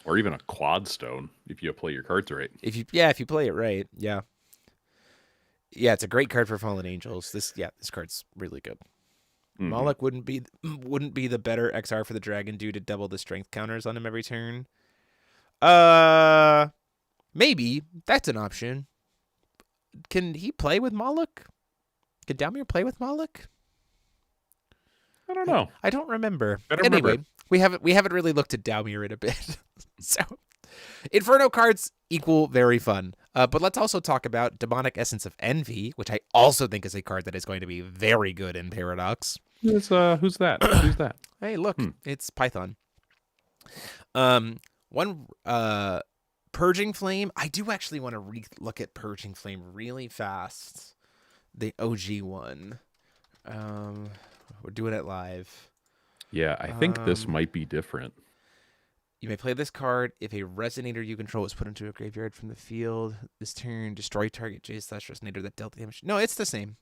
Or even a quad stone if you play your cards right. If you play it right, yeah. Yeah, it's a great card for Fallen Angels. This card's really good. Mm-hmm. Moloch wouldn't be the better XR for the dragon due to double the strength counters on him every turn. Maybe that's an option. Can he play with Moloch? Can Dalmir play with Moloch? I don't know. I don't remember. Anyway, we haven't really looked at Dalmir in a bit. So Inferno cards equal very fun. But let's also talk about Demonic Essence of Envy, which I also think is a card that is going to be very good in Paradox. Who's that? Who's that? Hey, look, it's Python. Purging Flame. I do actually want to look at Purging Flame really fast. The OG one. We're doing it live. Yeah, I think this might be different. You may play this card if a resonator you control is put into a graveyard from the field. This turn, destroy target J/resonator that dealt damage. No, it's the same.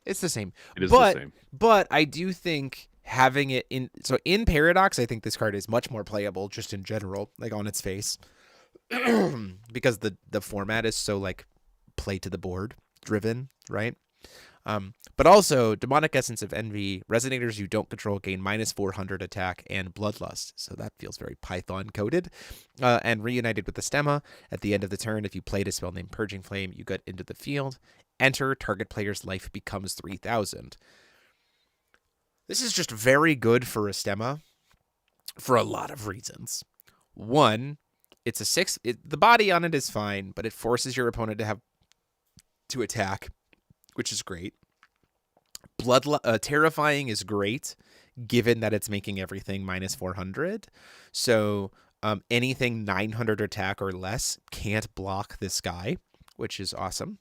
It's the same. It is the same. But I do think having it in Paradox, I think this card is much more playable just in general, like on its face. Because the format is so like play to the board driven, right? But also Demonic Essence of Envy, resonators you don't control gain -400 attack and Bloodlust. So that feels very Python coded. And reunited with the stemma, at the end of the turn, if you played a spell named Purging Flame, you get into the field. Enter, target player's life becomes 3,000. This is just very good for a stemma for a lot of reasons. One, it's a 6. The body on it is fine, but it forces your opponent to attack, which is great. Terrifying is great, given that it's making everything -400. So anything 900 attack or less can't block this guy, which is awesome.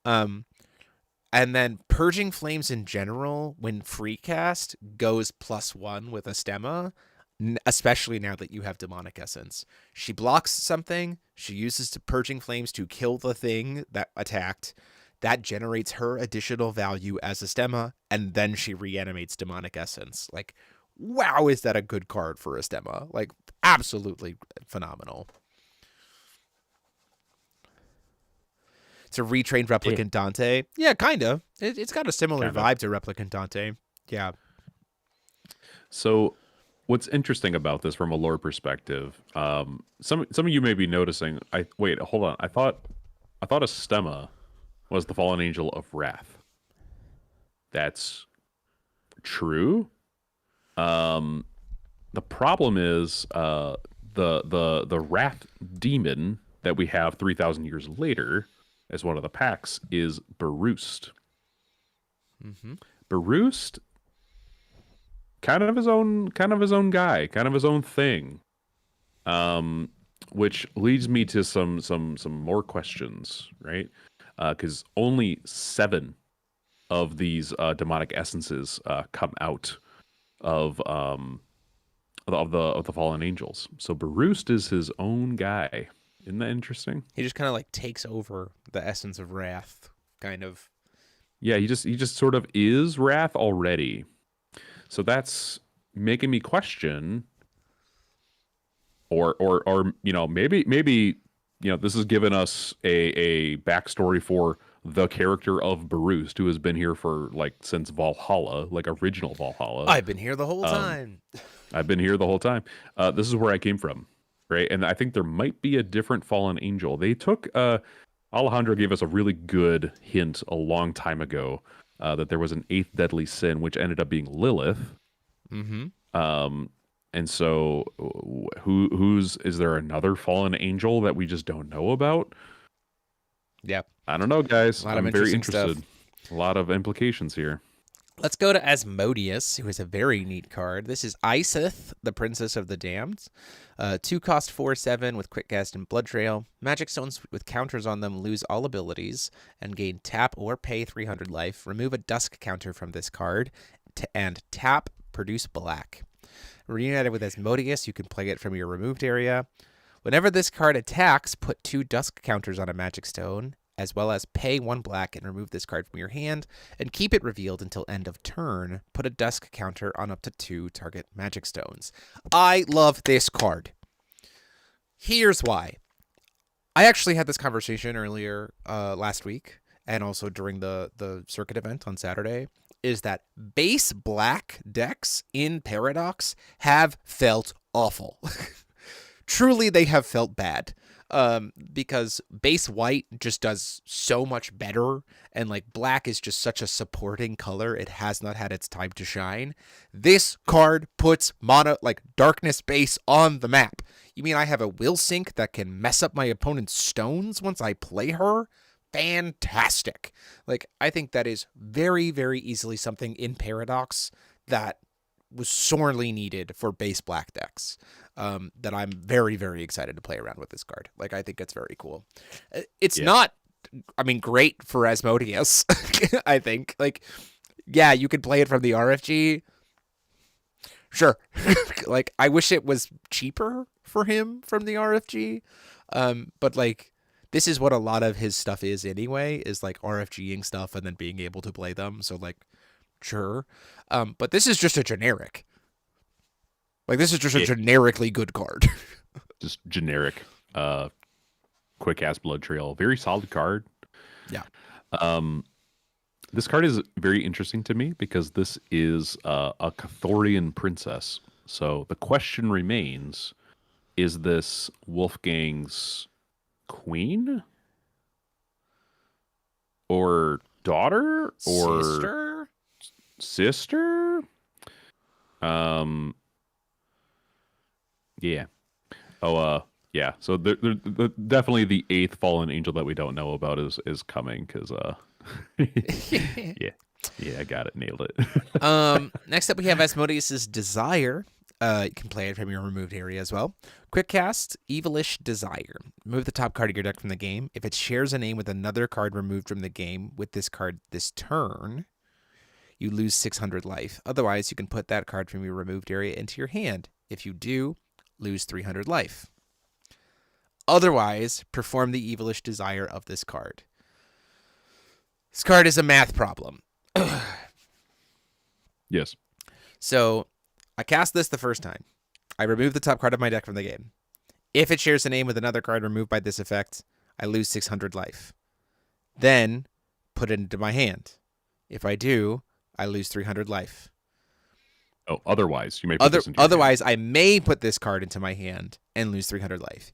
And then Purging Flames in general, when free cast, goes +1 with a stemma, especially now that you have Demonic Essence. She blocks something, she uses Purging Flames to kill the thing that attacked. That generates her additional value as a stemma, and then she reanimates Demonic Essence. Like, wow, is that a good card for a stemma? Like, absolutely phenomenal. It's a retrained Replicant Dante. Yeah, kind of. It's got a similar vibe to Replicant Dante. Yeah. So what's interesting about this from a lore perspective, some of you may be noticing, hold on. I thought a stemma was the fallen angel of wrath. That's true. The problem is the wrath demon that we have 3,000 years later as one of the packs is Baroost. Mm-hmm. Baroost, kind of his own guy, kind of his own thing. Which leads me to some more questions, right? Because only 7 of these demonic essences come out of the fallen angels. So Baroost is his own guy. Isn't that interesting? He just kind of like takes over the essence of wrath, kind of. Yeah, he just sort of is wrath already. So that's making me question, or maybe this has given us a backstory for the character of Baroost, who has been here for since Valhalla, original Valhalla. I've been here the whole time. I've been here the whole time. This is where I came from, right? And I think there might be a different fallen angel. They took Alejandro gave us a really good hint a long time ago that there was an 8th deadly sin, which ended up being Lilith. Mm-hmm. And so, is there another fallen angel that we just don't know about? Yep. I don't know, guys. I'm very interested. Stuff. A lot of implications here. Let's go to Asmodeus, who is a very neat card. This is Isith, the Princess of the Damned. 2 cost 4/7 with Quick Cast and Blood Trail. Magic stones with counters on them lose all abilities and gain tap or pay 300 life. Remove a dusk counter from this card and tap, produce black. Reunited with Asmodeus, you can play it from your removed area. Whenever this card attacks, put 2 dusk counters on a magic stone, as well as pay 1 black and remove this card from your hand, and keep it revealed until end of turn. Put a dusk counter on up to 2 target magic stones. I love this card. Here's why. I actually had this conversation earlier last week, and also during the circuit event on Saturday, is that base black decks in Paradox have felt awful. Truly, they have felt bad. Because base white just does so much better, and black is just such a supporting color. It has not had its time to shine. This card puts darkness base on the map. You mean I have a will sink that can mess up my opponent's stones once I play her? Fantastic. I think that is very, very easily something in Paradox that was sorely needed for base black decks. That I'm very, very excited to play around with this card. I think it's very cool. It's not, great for Asmodeus. I think. You could play it from the RFG. Sure. I wish it was cheaper for him from the RFG. But this is what a lot of his stuff is anyway, is RFGing stuff and then being able to play them. So sure. But this is just a generic. This is just a generically good card. Just generic. Quick ass blood trail. Very solid card. Yeah. This card is very interesting to me because this is a Cathorian princess. So the question remains, is this Wolfgang's queen? Or daughter? Or sister? Yeah. Oh, yeah. So definitely the 8th fallen angel that we don't know about is coming because yeah, I got it, nailed it. Next up we have Asmodeus's Desire. You can play it from your removed area as well. Quick cast, Evilish Desire. Remove the top card of your deck from the game. If it shares a name with another card removed from the game with this card this turn, you lose 600 life. Otherwise, you can put that card from your removed area into your hand. If you do, lose 300 life. Otherwise, perform the Evilish Desire of this card. This card is a math problem. Yes. So, I cast this the first time. I remove the top card of my deck from the game. If it shares a name with another card removed by this effect, I lose 600 life. Then, put it into my hand. If I do, I lose 300 life. Oh, otherwise, you may put this into your Otherwise, hand. I may put this card into my hand and lose 300 life.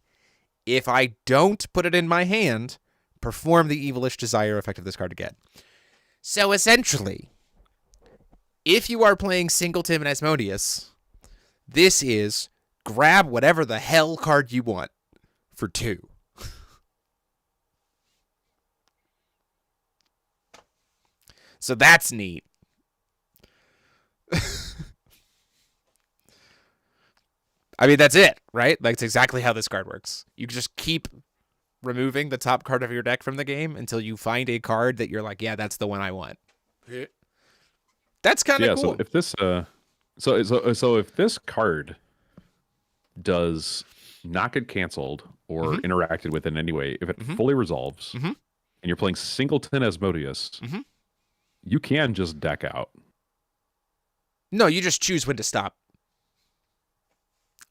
If I don't put it in my hand, perform the evilish desire effect of this card again. So essentially, if you are playing Singleton and Asmodeus, this is grab whatever the hell card you want for 2. So that's neat. I mean, that's it, right? That's exactly how this card works. You just keep removing the top card of your deck from the game until you find a card that you're like, yeah, that's the one I want. That's kind of cool. So if this, so if this card does not get canceled or interacted with in any way, if it fully resolves, and you're playing Singleton Asmodeus, you can just deck out. No, you just choose when to stop.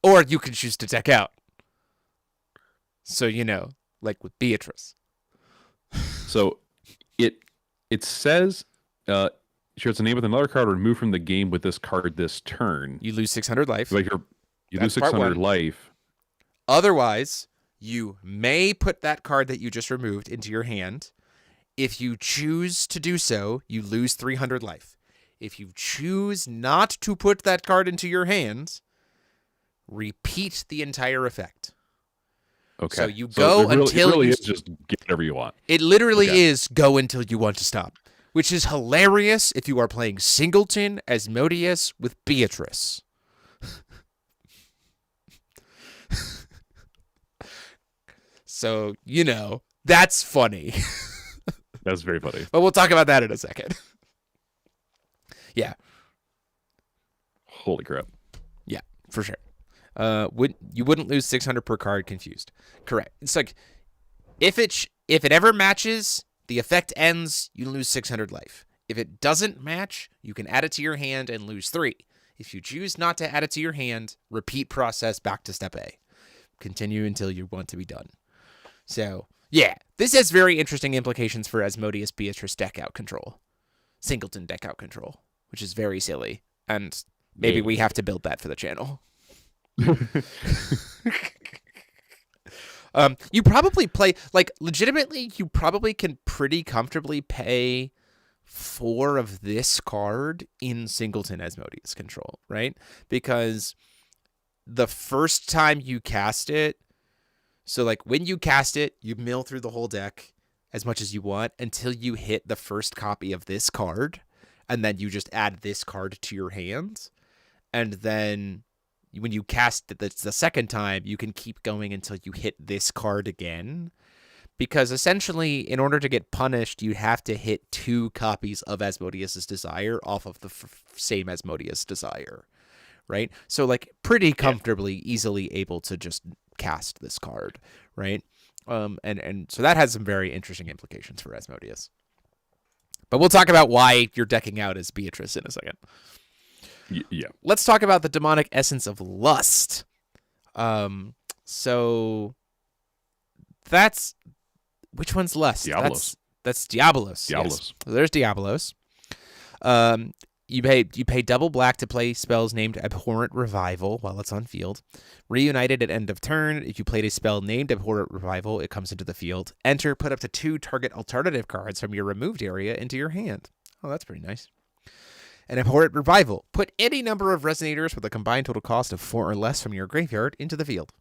Or you can choose to deck out. So, like with Beatrice. So it says, shares the name with another card removed from the game with this card this turn. You lose 600 life. Like you lose 600 life. Otherwise, you may put that card that you just removed into your hand. If you choose to do so, you lose 300 life. If you choose not to put that card into your hand, repeat the entire effect. Okay. So you go until it really is just get whatever you want. It literally is go until you want to stop, which is hilarious if you are playing Singleton Asmodeus with Beatrice. So, that's funny. That's very funny. But we'll talk about that in a second. Yeah. Holy crap. Yeah, for sure. You wouldn't lose 600 per card confused. Correct. It's like if it ever matches, the effect ends, you lose 600 life. If it doesn't match, you can add it to your hand and lose 3. If you choose not to add it to your hand, repeat process back to step A. Continue until you want to be done. So, yeah, this has very interesting implications for Asmodeus Beatrice deck out control. Singleton deck out control, which is very silly. And maybe we have to build that for the channel. You probably play, like, legitimately, you probably can pretty comfortably pay 4 of this card in Singleton Asmodeus control, right? Because the first time you cast it, so like when you cast it, you mill through the whole deck as much as you want until you hit the first copy of this card, and then you just add this card to your hand, and then when you cast it the second time, you can keep going until you hit this card again. Because essentially, in order to get punished, you have to hit 2 copies of Asmodeus' Desire off of the same Asmodeus Desire, right? So, like, pretty comfortably, easily able to just cast this card, right? And so that has some very interesting implications for Asmodeus. But we'll talk about why you're decking out as Beatrice in a second. Yeah. Let's talk about the demonic essence of lust. So that's which one's lust? Diabolos. That's Diabolos. Diabolos. Yes. So there's Diabolos. You pay double black to play spells named Abhorrent Revival while it's on field. Reunited at end of turn. If you played a spell named Abhorrent Revival, it comes into the field. Enter, put up to 2 target alternative cards from your removed area into your hand. Oh, that's pretty nice. An Abhorrent Revival. Put any number of Resonators with a combined total cost of 4 or less from your graveyard into the field.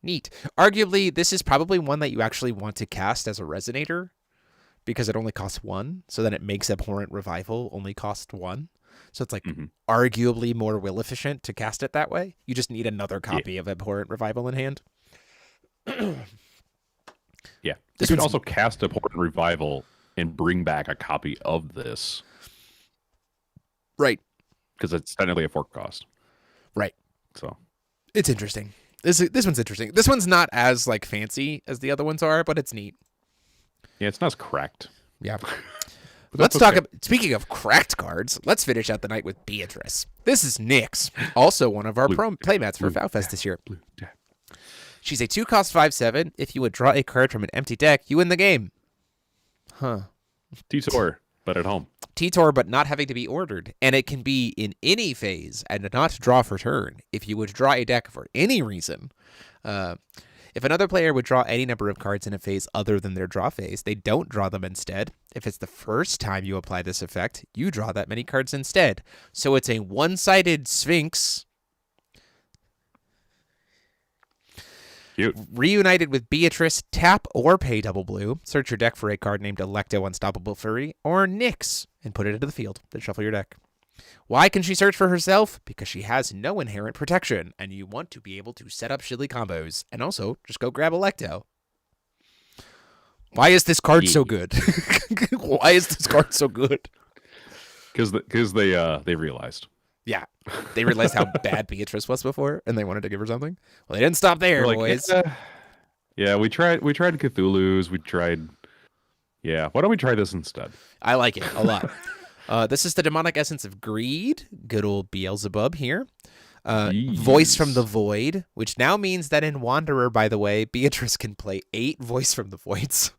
Neat. Arguably, this is probably one that you actually want to cast as a Resonator because it only costs 1. So then it makes Abhorrent Revival only cost 1. So it's like arguably more will efficient to cast it that way. You just need another copy of Abhorrent Revival in hand. Yeah. You can also cast Abhorrent Revival and bring back a copy of this. Right. Because it's technically a 4 cost. Right. So it's interesting. This one's interesting. This one's not as like fancy as the other ones are, but it's neat. Yeah, it's not as cracked. Yeah. Let's talk about, speaking of cracked cards, let's finish out the night with Beatrice. This is Nyx, also one of our playmats for FowFest this year. She's a 2-cost 5/7. If you would draw a card from an empty deck, you win the game. Huh. T-Tor, but at home. T-Tor, but not having to be ordered. And it can be in any phase and not draw for turn. If you would draw a deck for any reason. If another player would draw any number of cards in a phase other than their draw phase, they don't draw them instead. If it's the first time you apply this effect, you draw that many cards instead. So it's a one-sided Sphinx. Cute. Reunited with Beatrice, tap or pay double blue. Search your deck for a card named Electo Unstoppable Fury or Nyx and put it into the field. Then shuffle your deck. Why can she search for herself? Because she has no inherent protection, and you want to be able to set up shilly combos. And also, just go grab Electo. Why is this card so good? Why is this card so good? Because they realized. Yeah, they realized how bad Beatrice was before, and they wanted to give her something. Well, they didn't stop there, like, boys. Yeah, we tried Cthulhu's. We tried. Yeah, why don't we try this instead? I like it a lot. This is the demonic essence of greed. Good old Beelzebub here. Voice from the Void, which now means that in Wanderer, by the way, Beatrice can play 8 Voice from the Voids.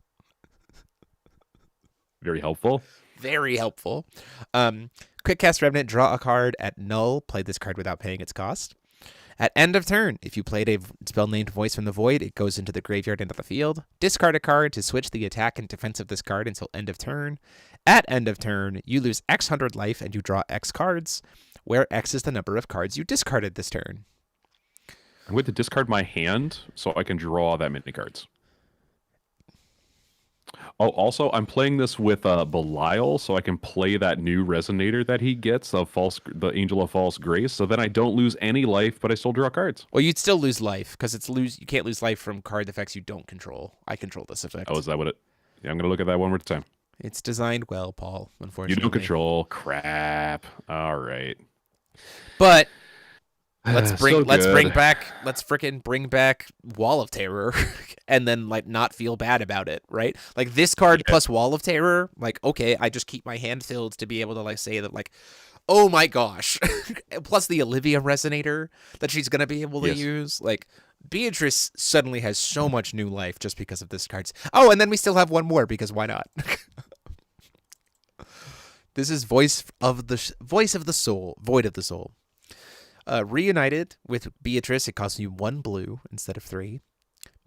Very helpful. Very helpful. Quick Cast Revenant, draw a card at null. Play this card without paying its cost. At end of turn, if you played a spell named Voice from the Void, it goes into the graveyard and into the field. Discard a card to switch the attack and defense of this card until end of turn. At end of turn, you lose X hundred life and you draw X cards, where X is the number of cards you discarded this turn. I'm going to discard my hand so I can draw that many cards. Oh, also, I'm playing this with Belial, so I can play that new Resonator that he gets, the Angel of False Grace, so then I don't lose any life, but I still draw cards. Well, you'd still lose life, because you can't lose life from card effects you don't control. I control this effect. Oh, is that what it... Yeah, I'm going to look at that one more time. It's designed well, Paul, unfortunately. You don't control. Crap. All right. But... Let's frickin' bring back Wall of Terror and then like not feel bad about it, right? Like this card plus Wall of Terror, like okay, I just keep my hand filled to be able to like say that like, oh my gosh. Plus the Olivia Resonator that she's gonna be able to use. Like Beatrice suddenly has so much new life just because of this card. Oh, and then we still have one more because why not? This is Voice of the Soul, Void of the Soul. Reunited with Beatrice, it costs you 1 blue instead of 3.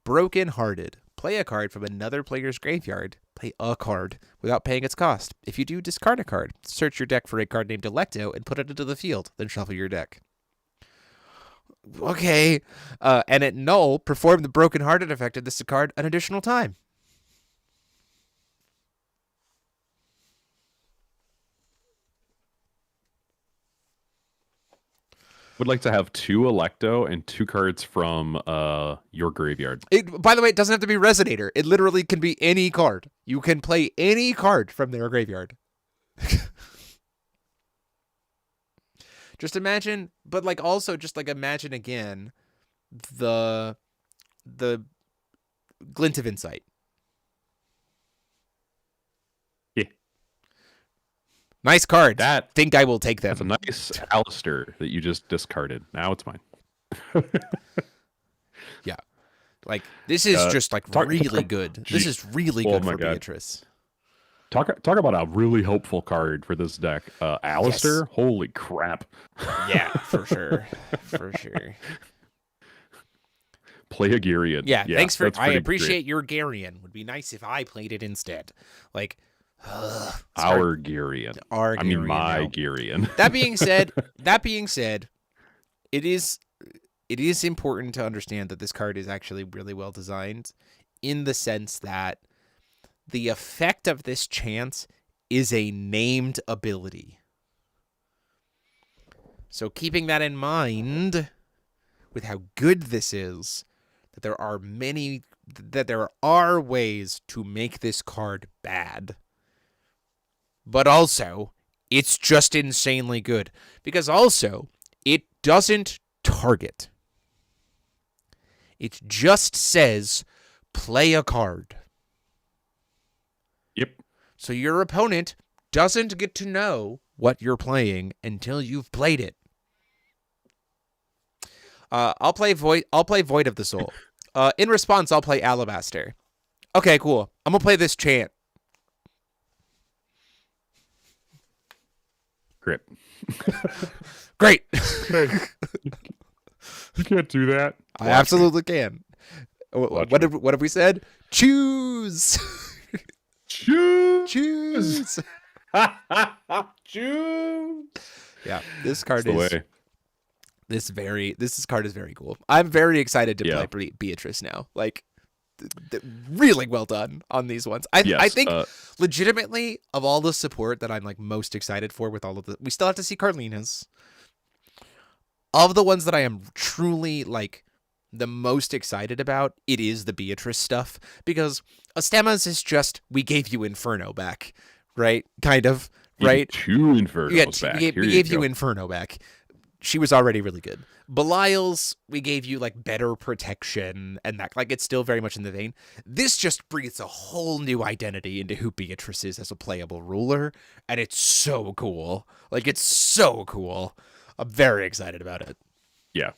Broken Hearted. Play a card from another player's graveyard. Play a card without paying its cost. If you do, discard a card. Search your deck for a card named Electo and put it into the field. Then shuffle your deck. Okay. And at null, perform the Broken Hearted effect of this card an additional time. Would like to have 2 Electo and 2 cards from your graveyard. By the way, it doesn't have to be Resonator. It literally can be any card. You can play any card from their graveyard. Just imagine, but like also just like imagine again the glint of insight. Nice card. Think I will take them. That's a nice Alistair that you just discarded. Now it's mine. Yeah. Like, this is just, like, really good. This is really good for Beatrice. Talk about a really helpful card for this deck. Alistair? Yes. Holy crap. Yeah, for sure. For sure. Play a Garion. Yeah, thanks for... I appreciate your Garion. Would be nice if I played it instead. Like... Our Garion. I mean, my Garion. That being said, it is important to understand that this card is actually really well designed in the sense that the effect of this chance is a named ability. So keeping that in mind with how good this is, that there are ways to make this card bad. But also, it's just insanely good. Because also, it doesn't target. It just says, play a card. Yep. So your opponent doesn't get to know what you're playing until you've played it. I'll play Void of the Soul. In response, I'll play Alabaster. Okay, cool. I'm going to play this chant. Great. You can't do that. I absolutely can. Watch What me. what have we said? Choose. Choose. Choose. Choose. Yeah, this card That's the is way. this card is very cool. I'm very excited to play Beatrice now. Like, really well done on these ones. I think legitimately of all the support that I'm like most excited for with all of the, we still have to see Carlina's. Of the ones that I am truly like the most excited about, it is the Beatrice stuff, because Astema's is just, we gave you Inferno back, right? Kind of, right? Two Infernos back. We gave you Inferno back. She was already really good. Belial's, we gave you like better protection, and that, like, it's still very much in the vein. This just breathes a whole new identity into who Beatrice is as a playable ruler, and it's so cool. Like, it's so cool. I'm very excited about it. Yeah,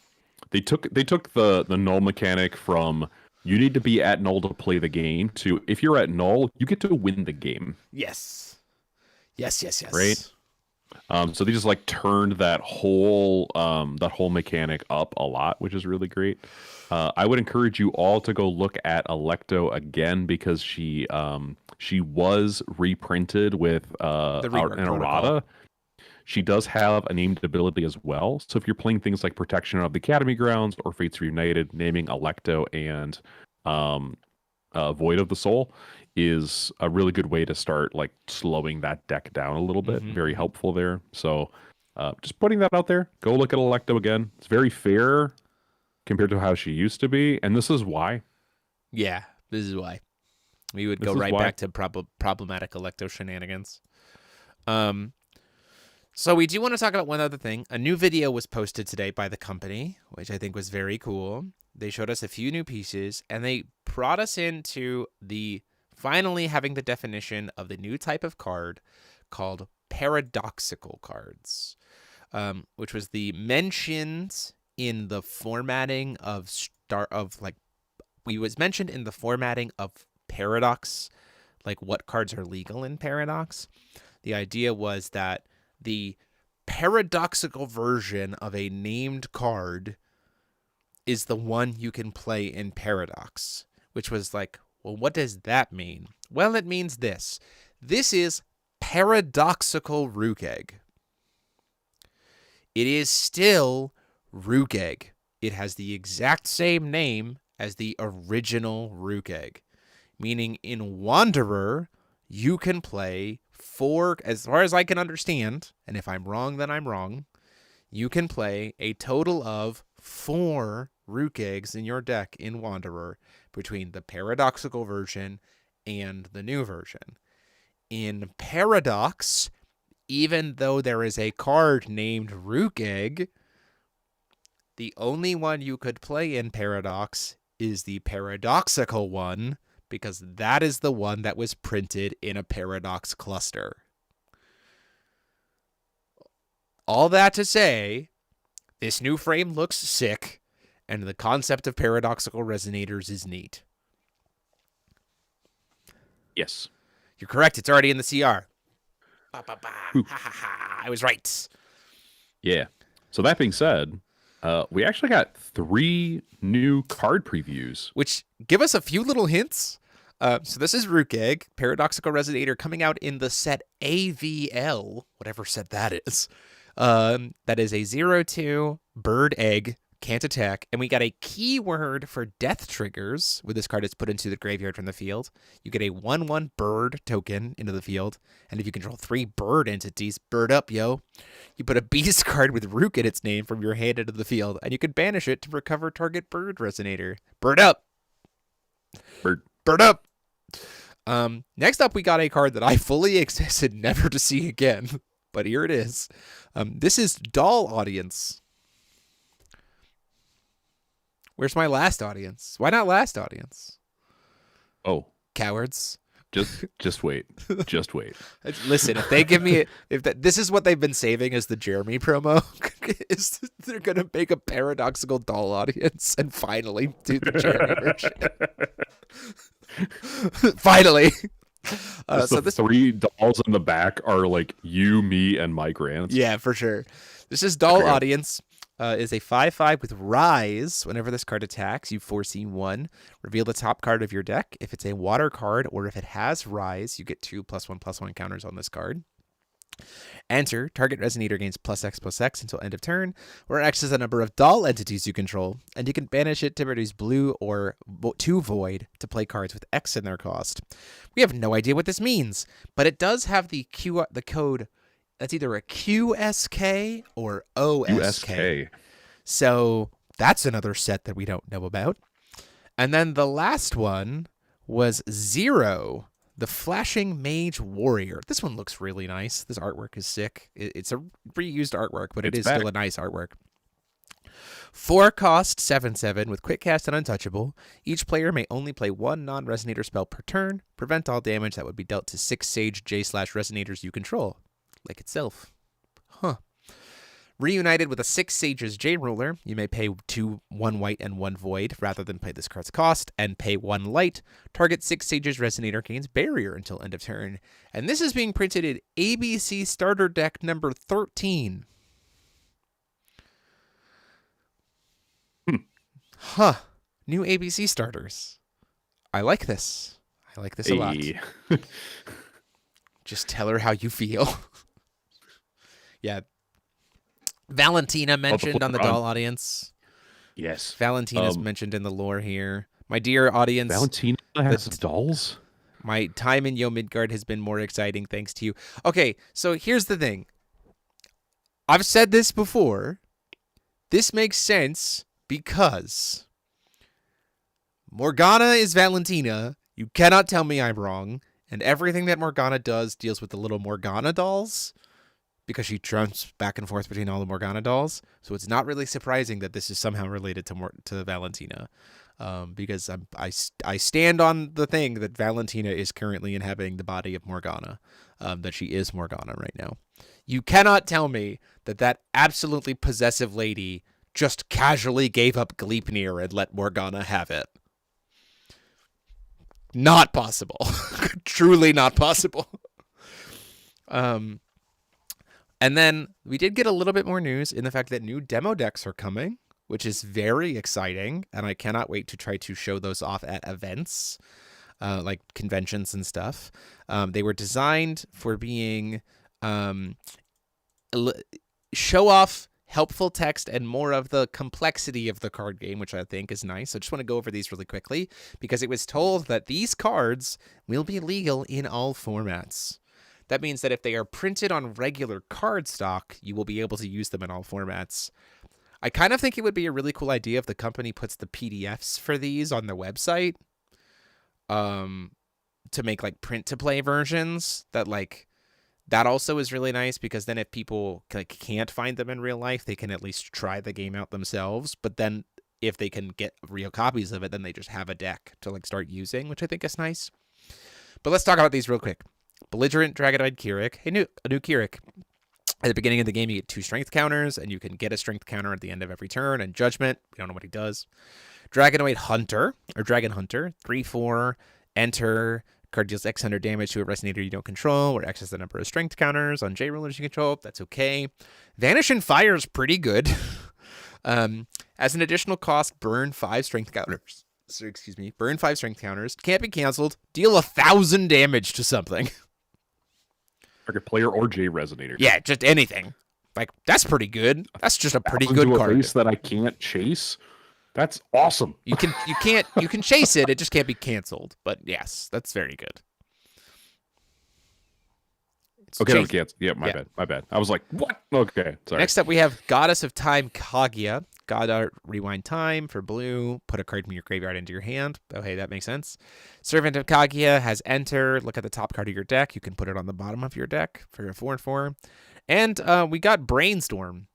they took the null mechanic from you need to be at null to play the game to if you're at null, you get to win the game. Yes. Right. So they just like turned that whole mechanic up a lot, which is really great. I would encourage you all to go look at Electo again, because she was reprinted with an errata. She does have a named ability as well. So if you're playing things like Protection of the Academy Grounds or Fates Reunited, naming Electo and Void of the Soul is a really good way to start like slowing that deck down a little bit. Very helpful there. So just putting that out there. Go look at Electo again. It's very fair compared to how she used to be, and this is why. Yeah, this is why. We would go right back to problematic Electo shenanigans. So we do want to talk about one other thing. A new video was posted today by the company, which I think was very cool. They showed us a few new pieces, and they brought us into the finally having the definition of the new type of card called paradoxical cards, which was the mentions in the formatting of was mentioned in the formatting of Paradox, like what cards are legal in Paradox. The idea was that the paradoxical version of a named card is the one you can play in Paradox, which was like, well, what does that mean? Well, it means this. This is paradoxical Rookegg. It is still Rookegg. It has the exact same name as the original Rookegg, meaning in Wanderer, you can play 4, as far as I can understand, and if I'm wrong, then I'm wrong, you can play a total of 4 Rookeggs in your deck in Wanderer between the paradoxical version and the new version. In Paradox, even though there is a card named Rookegg, the only one you could play in Paradox is the paradoxical one, because that is the one that was printed in a Paradox cluster. All that to say, this new frame looks sick, and the concept of paradoxical resonators is neat. Yes. You're correct, it's already in the CR. I was right. Yeah. So that being said, we actually got 3 new card previews, which give us a few little hints. So this is Rookegg, Paradoxical Resonator, coming out in the set AVL, whatever set that is. That is a 0/2 bird egg, can't attack, and we got a keyword for death triggers. With this card, it's put into the graveyard from the field. You get a 1/1 bird token into the field, and if you control 3 bird entities, bird up, yo. You put a beast card with Rook in its name from your hand into the field, and you can banish it to recover target bird resonator. Bird up! Bird up! Next up, we got a card that I fully expected never to see again, but here it is. This is Doll Audience. Where's my last audience? Why not last audience? Oh, cowards! Just wait. Just wait. Listen, if they give me this is what they've been saving as the Jeremy promo, is they're gonna make a paradoxical Doll Audience and finally do the Jeremy version. Finally. So the 3 dolls in the back are like you, me, and my Grants. Yeah, for sure. This is Doll Audience. is a 5/5 with Rise. Whenever this card attacks, you foresee 1. Reveal the top card of your deck. If it's a water card or if it has Rise, you get 2 +1/+1 counters on this card. Enter. Target Resonator gains +X/+X until end of turn, where X is the number of doll entities you control, and you can banish it to produce blue or 2 void to play cards with X in their cost. We have no idea what this means, but it does have the code that's either a QSK or OSK. So that's another set that we don't know about. And then the last one was 0. The Flashing Mage Warrior. This one looks really nice. This artwork is sick. It's a reused artwork, but it is still a nice artwork. 4 cost, 7/7 with Quick Cast and Untouchable. Each player may only play 1 non-Resonator spell per turn. Prevent all damage that would be dealt to 6 Sage J/Resonators you control. Like itself. Huh. Reunited with a 6 Sages J Ruler, you may pay 2 1 white and 1 void rather than pay this card's cost, and pay 1 light. Target 6 Sages Resonator gains barrier until end of turn. And this is being printed in ABC Starter Deck number 13. Huh. New ABC starters. I like this. I like this a lot. Just tell her how you feel. Yeah. Valentina mentioned on the doll audience. Yes. Valentina's mentioned in the lore here. My dear audience. Valentina has dolls? My time in Yo Midgard has been more exciting thanks to you. Okay, so here's the thing. I've said this before. This makes sense because Morgana is Valentina. You cannot tell me I'm wrong. And everything that Morgana does deals with the little Morgana dolls, because she jumps back and forth between all the Morgana dolls. So it's not really surprising that this is somehow related to Valentina, because I stand on the thing that Valentina is currently inhabiting the body of Morgana, that she is Morgana right now. You cannot tell me that absolutely possessive lady just casually gave up Gleipnir and let Morgana have it. Not possible. Truly not possible. And then we did get a little bit more news in the fact that new demo decks are coming, which is very exciting, and I cannot wait to try to show those off at events, like conventions and stuff. They were designed for being show off helpful text and more of the complexity of the card game, which I think is nice. I just want to go over these really quickly because it was told that these cards will be legal in all formats. That means that if they are printed on regular card stock, you will be able to use them in all formats. I kind of think it would be a really cool idea if the company puts the PDFs for these on their website, to make like print to play versions. That also is really nice because then if people can't find them in real life, they can at least try the game out themselves. But then if they can get real copies of it, then they just have a deck to start using, which I think is nice. But let's talk about these real quick. Belligerent Dragonoid Keurig. A new Keurig. At the beginning of the game, you get 2 strength counters, and you can get a strength counter at the end of every turn. And Judgment, we don't know what he does. Dragonoid Hunter, or Dragon Hunter. 3/4, enter. Card deals X hundred damage to a Resonator you don't control, where X is the number of strength counters on J rulers you control. That's okay. Vanish and Fire is pretty good. As an additional cost, burn 5 strength counters. So, burn 5 strength counters. Can't be canceled. Deal 1,000 damage to something. Target player or J Resonator. Yeah, just anything. That's pretty good. That's just a pretty good card. Face that I can't chase. That's awesome. You can chase it. It just can't be canceled. But yes, that's very good. Okay, no, cancel. Yeah, my bad. I was like, what? Okay, sorry. Next up, we have Goddess of Time Kaguya. God Art Rewind Time for blue. Put a card from your graveyard into your hand. Oh, hey, that makes sense. Servant of Kaguya has enter. Look at the top card of your deck. You can put it on the bottom of your deck for a 4/4. And we got Brainstorm.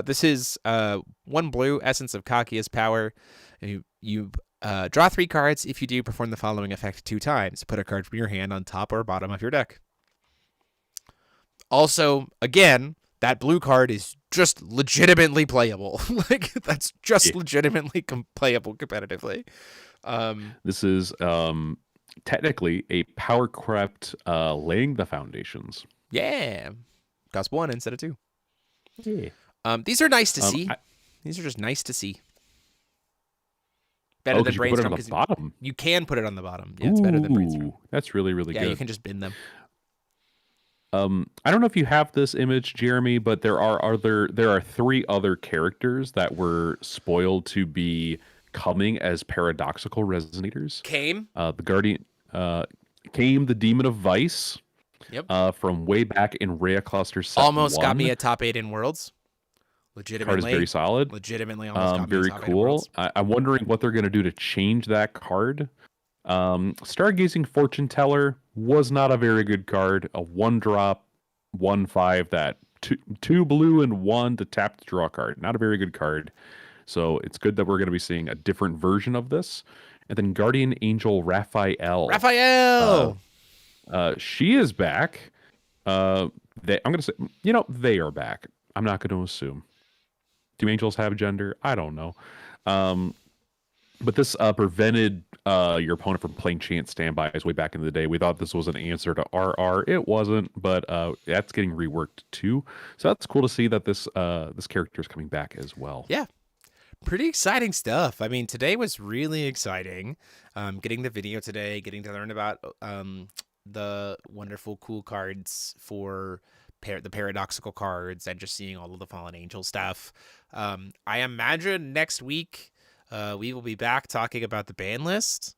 This is 1 blue, Essence of Kaguya's power. You draw 3 cards. If you do, perform the following effect 2 times. Put a card from your hand on top or bottom of your deck. Also, again, that blue card is just legitimately playable. That's just legitimately playable competitively. This is technically a power crept laying the foundations. Yeah. Cost 1 instead of 2. Yeah. These are nice to see. These are just nice to see. Better Oh, than because you can put it on Brainstorm the bottom. you can put it on the bottom. Yeah, it's better than Brainstorm. Ooh, that's really, really Yeah, good. you can just bin them. I don't know if you have this image, Jeremy, but there are 3 other characters that were spoiled to be coming as paradoxical resonators. Came. The Guardian came the Demon of Vice. Yep. From way back in Rhea Cluster set Almost 1. got me a top 8 in Worlds. Legitimately. Card is very solid. Legitimately almost got me very a top 8 in cool. Worlds. I'm wondering what they're going to do to change that card. Stargazing Fortune Teller was not a very good card. A 1-drop, 1/5 that 2 blue and 1 to tap to draw a card. Not a very good card. So it's good that we're going to be seeing a different version of this. And then Guardian Angel Raphael. Raphael! She is back. I'm going to say, they are back. I'm not going to assume. Do angels have gender? I don't know. But this prevented your opponent from playing chance standbys way back in the day. We thought this was an answer to RR. It wasn't, but that's getting reworked too. So that's cool to see that this character is coming back as well. Yeah. Pretty exciting stuff. I mean, today was really exciting. Getting the video today, getting to learn about the wonderful, cool cards for the paradoxical cards, and just seeing all of the Fallen Angel stuff. I imagine next week we will be back talking about the ban list.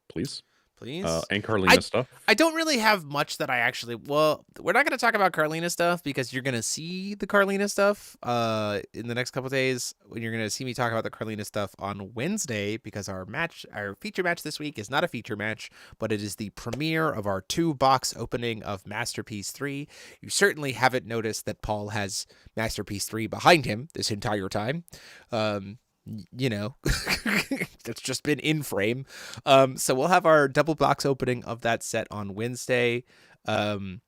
Please. Please. And Carlina stuff. I don't really have much that I actually... Well, we're not going to talk about Carlina stuff because you're going to see the Carlina stuff in the next couple of days. When you're going to see me talk about the Carlina stuff on Wednesday, because our feature match this week is not a feature match, but it is the premiere of our 2-box opening of Masterpiece 3. You certainly haven't noticed that Paul has Masterpiece 3 behind him this entire time. That's just been in frame. So we'll have our double box opening of that set on Wednesday. So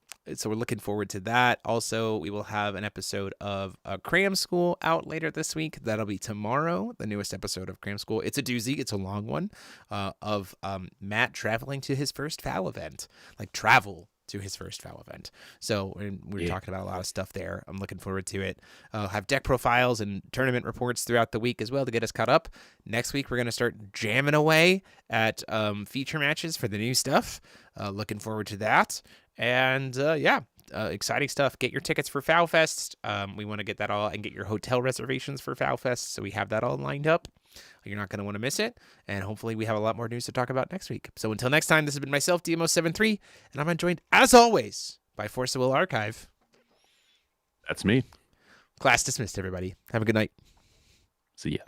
we're looking forward to that. Also, we will have an episode of Cram School out later this week. That'll be tomorrow, the newest episode of Cram School. It's a doozy. It's a long one of Matt traveling to his first FOW event. Like, travel to his first FOW event. So we're talking about a lot of stuff there. I'm looking forward to it. I'll have deck profiles and tournament reports throughout the week as well to get us caught up. Next week, we're going to start jamming away at feature matches for the new stuff. Looking forward to that. And exciting stuff. Get your tickets for FOW Fest. We want to get that all, and get your hotel reservations for FOW Fest, so we have that all lined up. You're not going to want to miss it. And hopefully we have a lot more news to talk about next week. So until next time, this has been myself, DMO73, and I'm joined, as always, by Force of Will Archive. That's me. Class dismissed, everybody. Have a good night. See ya.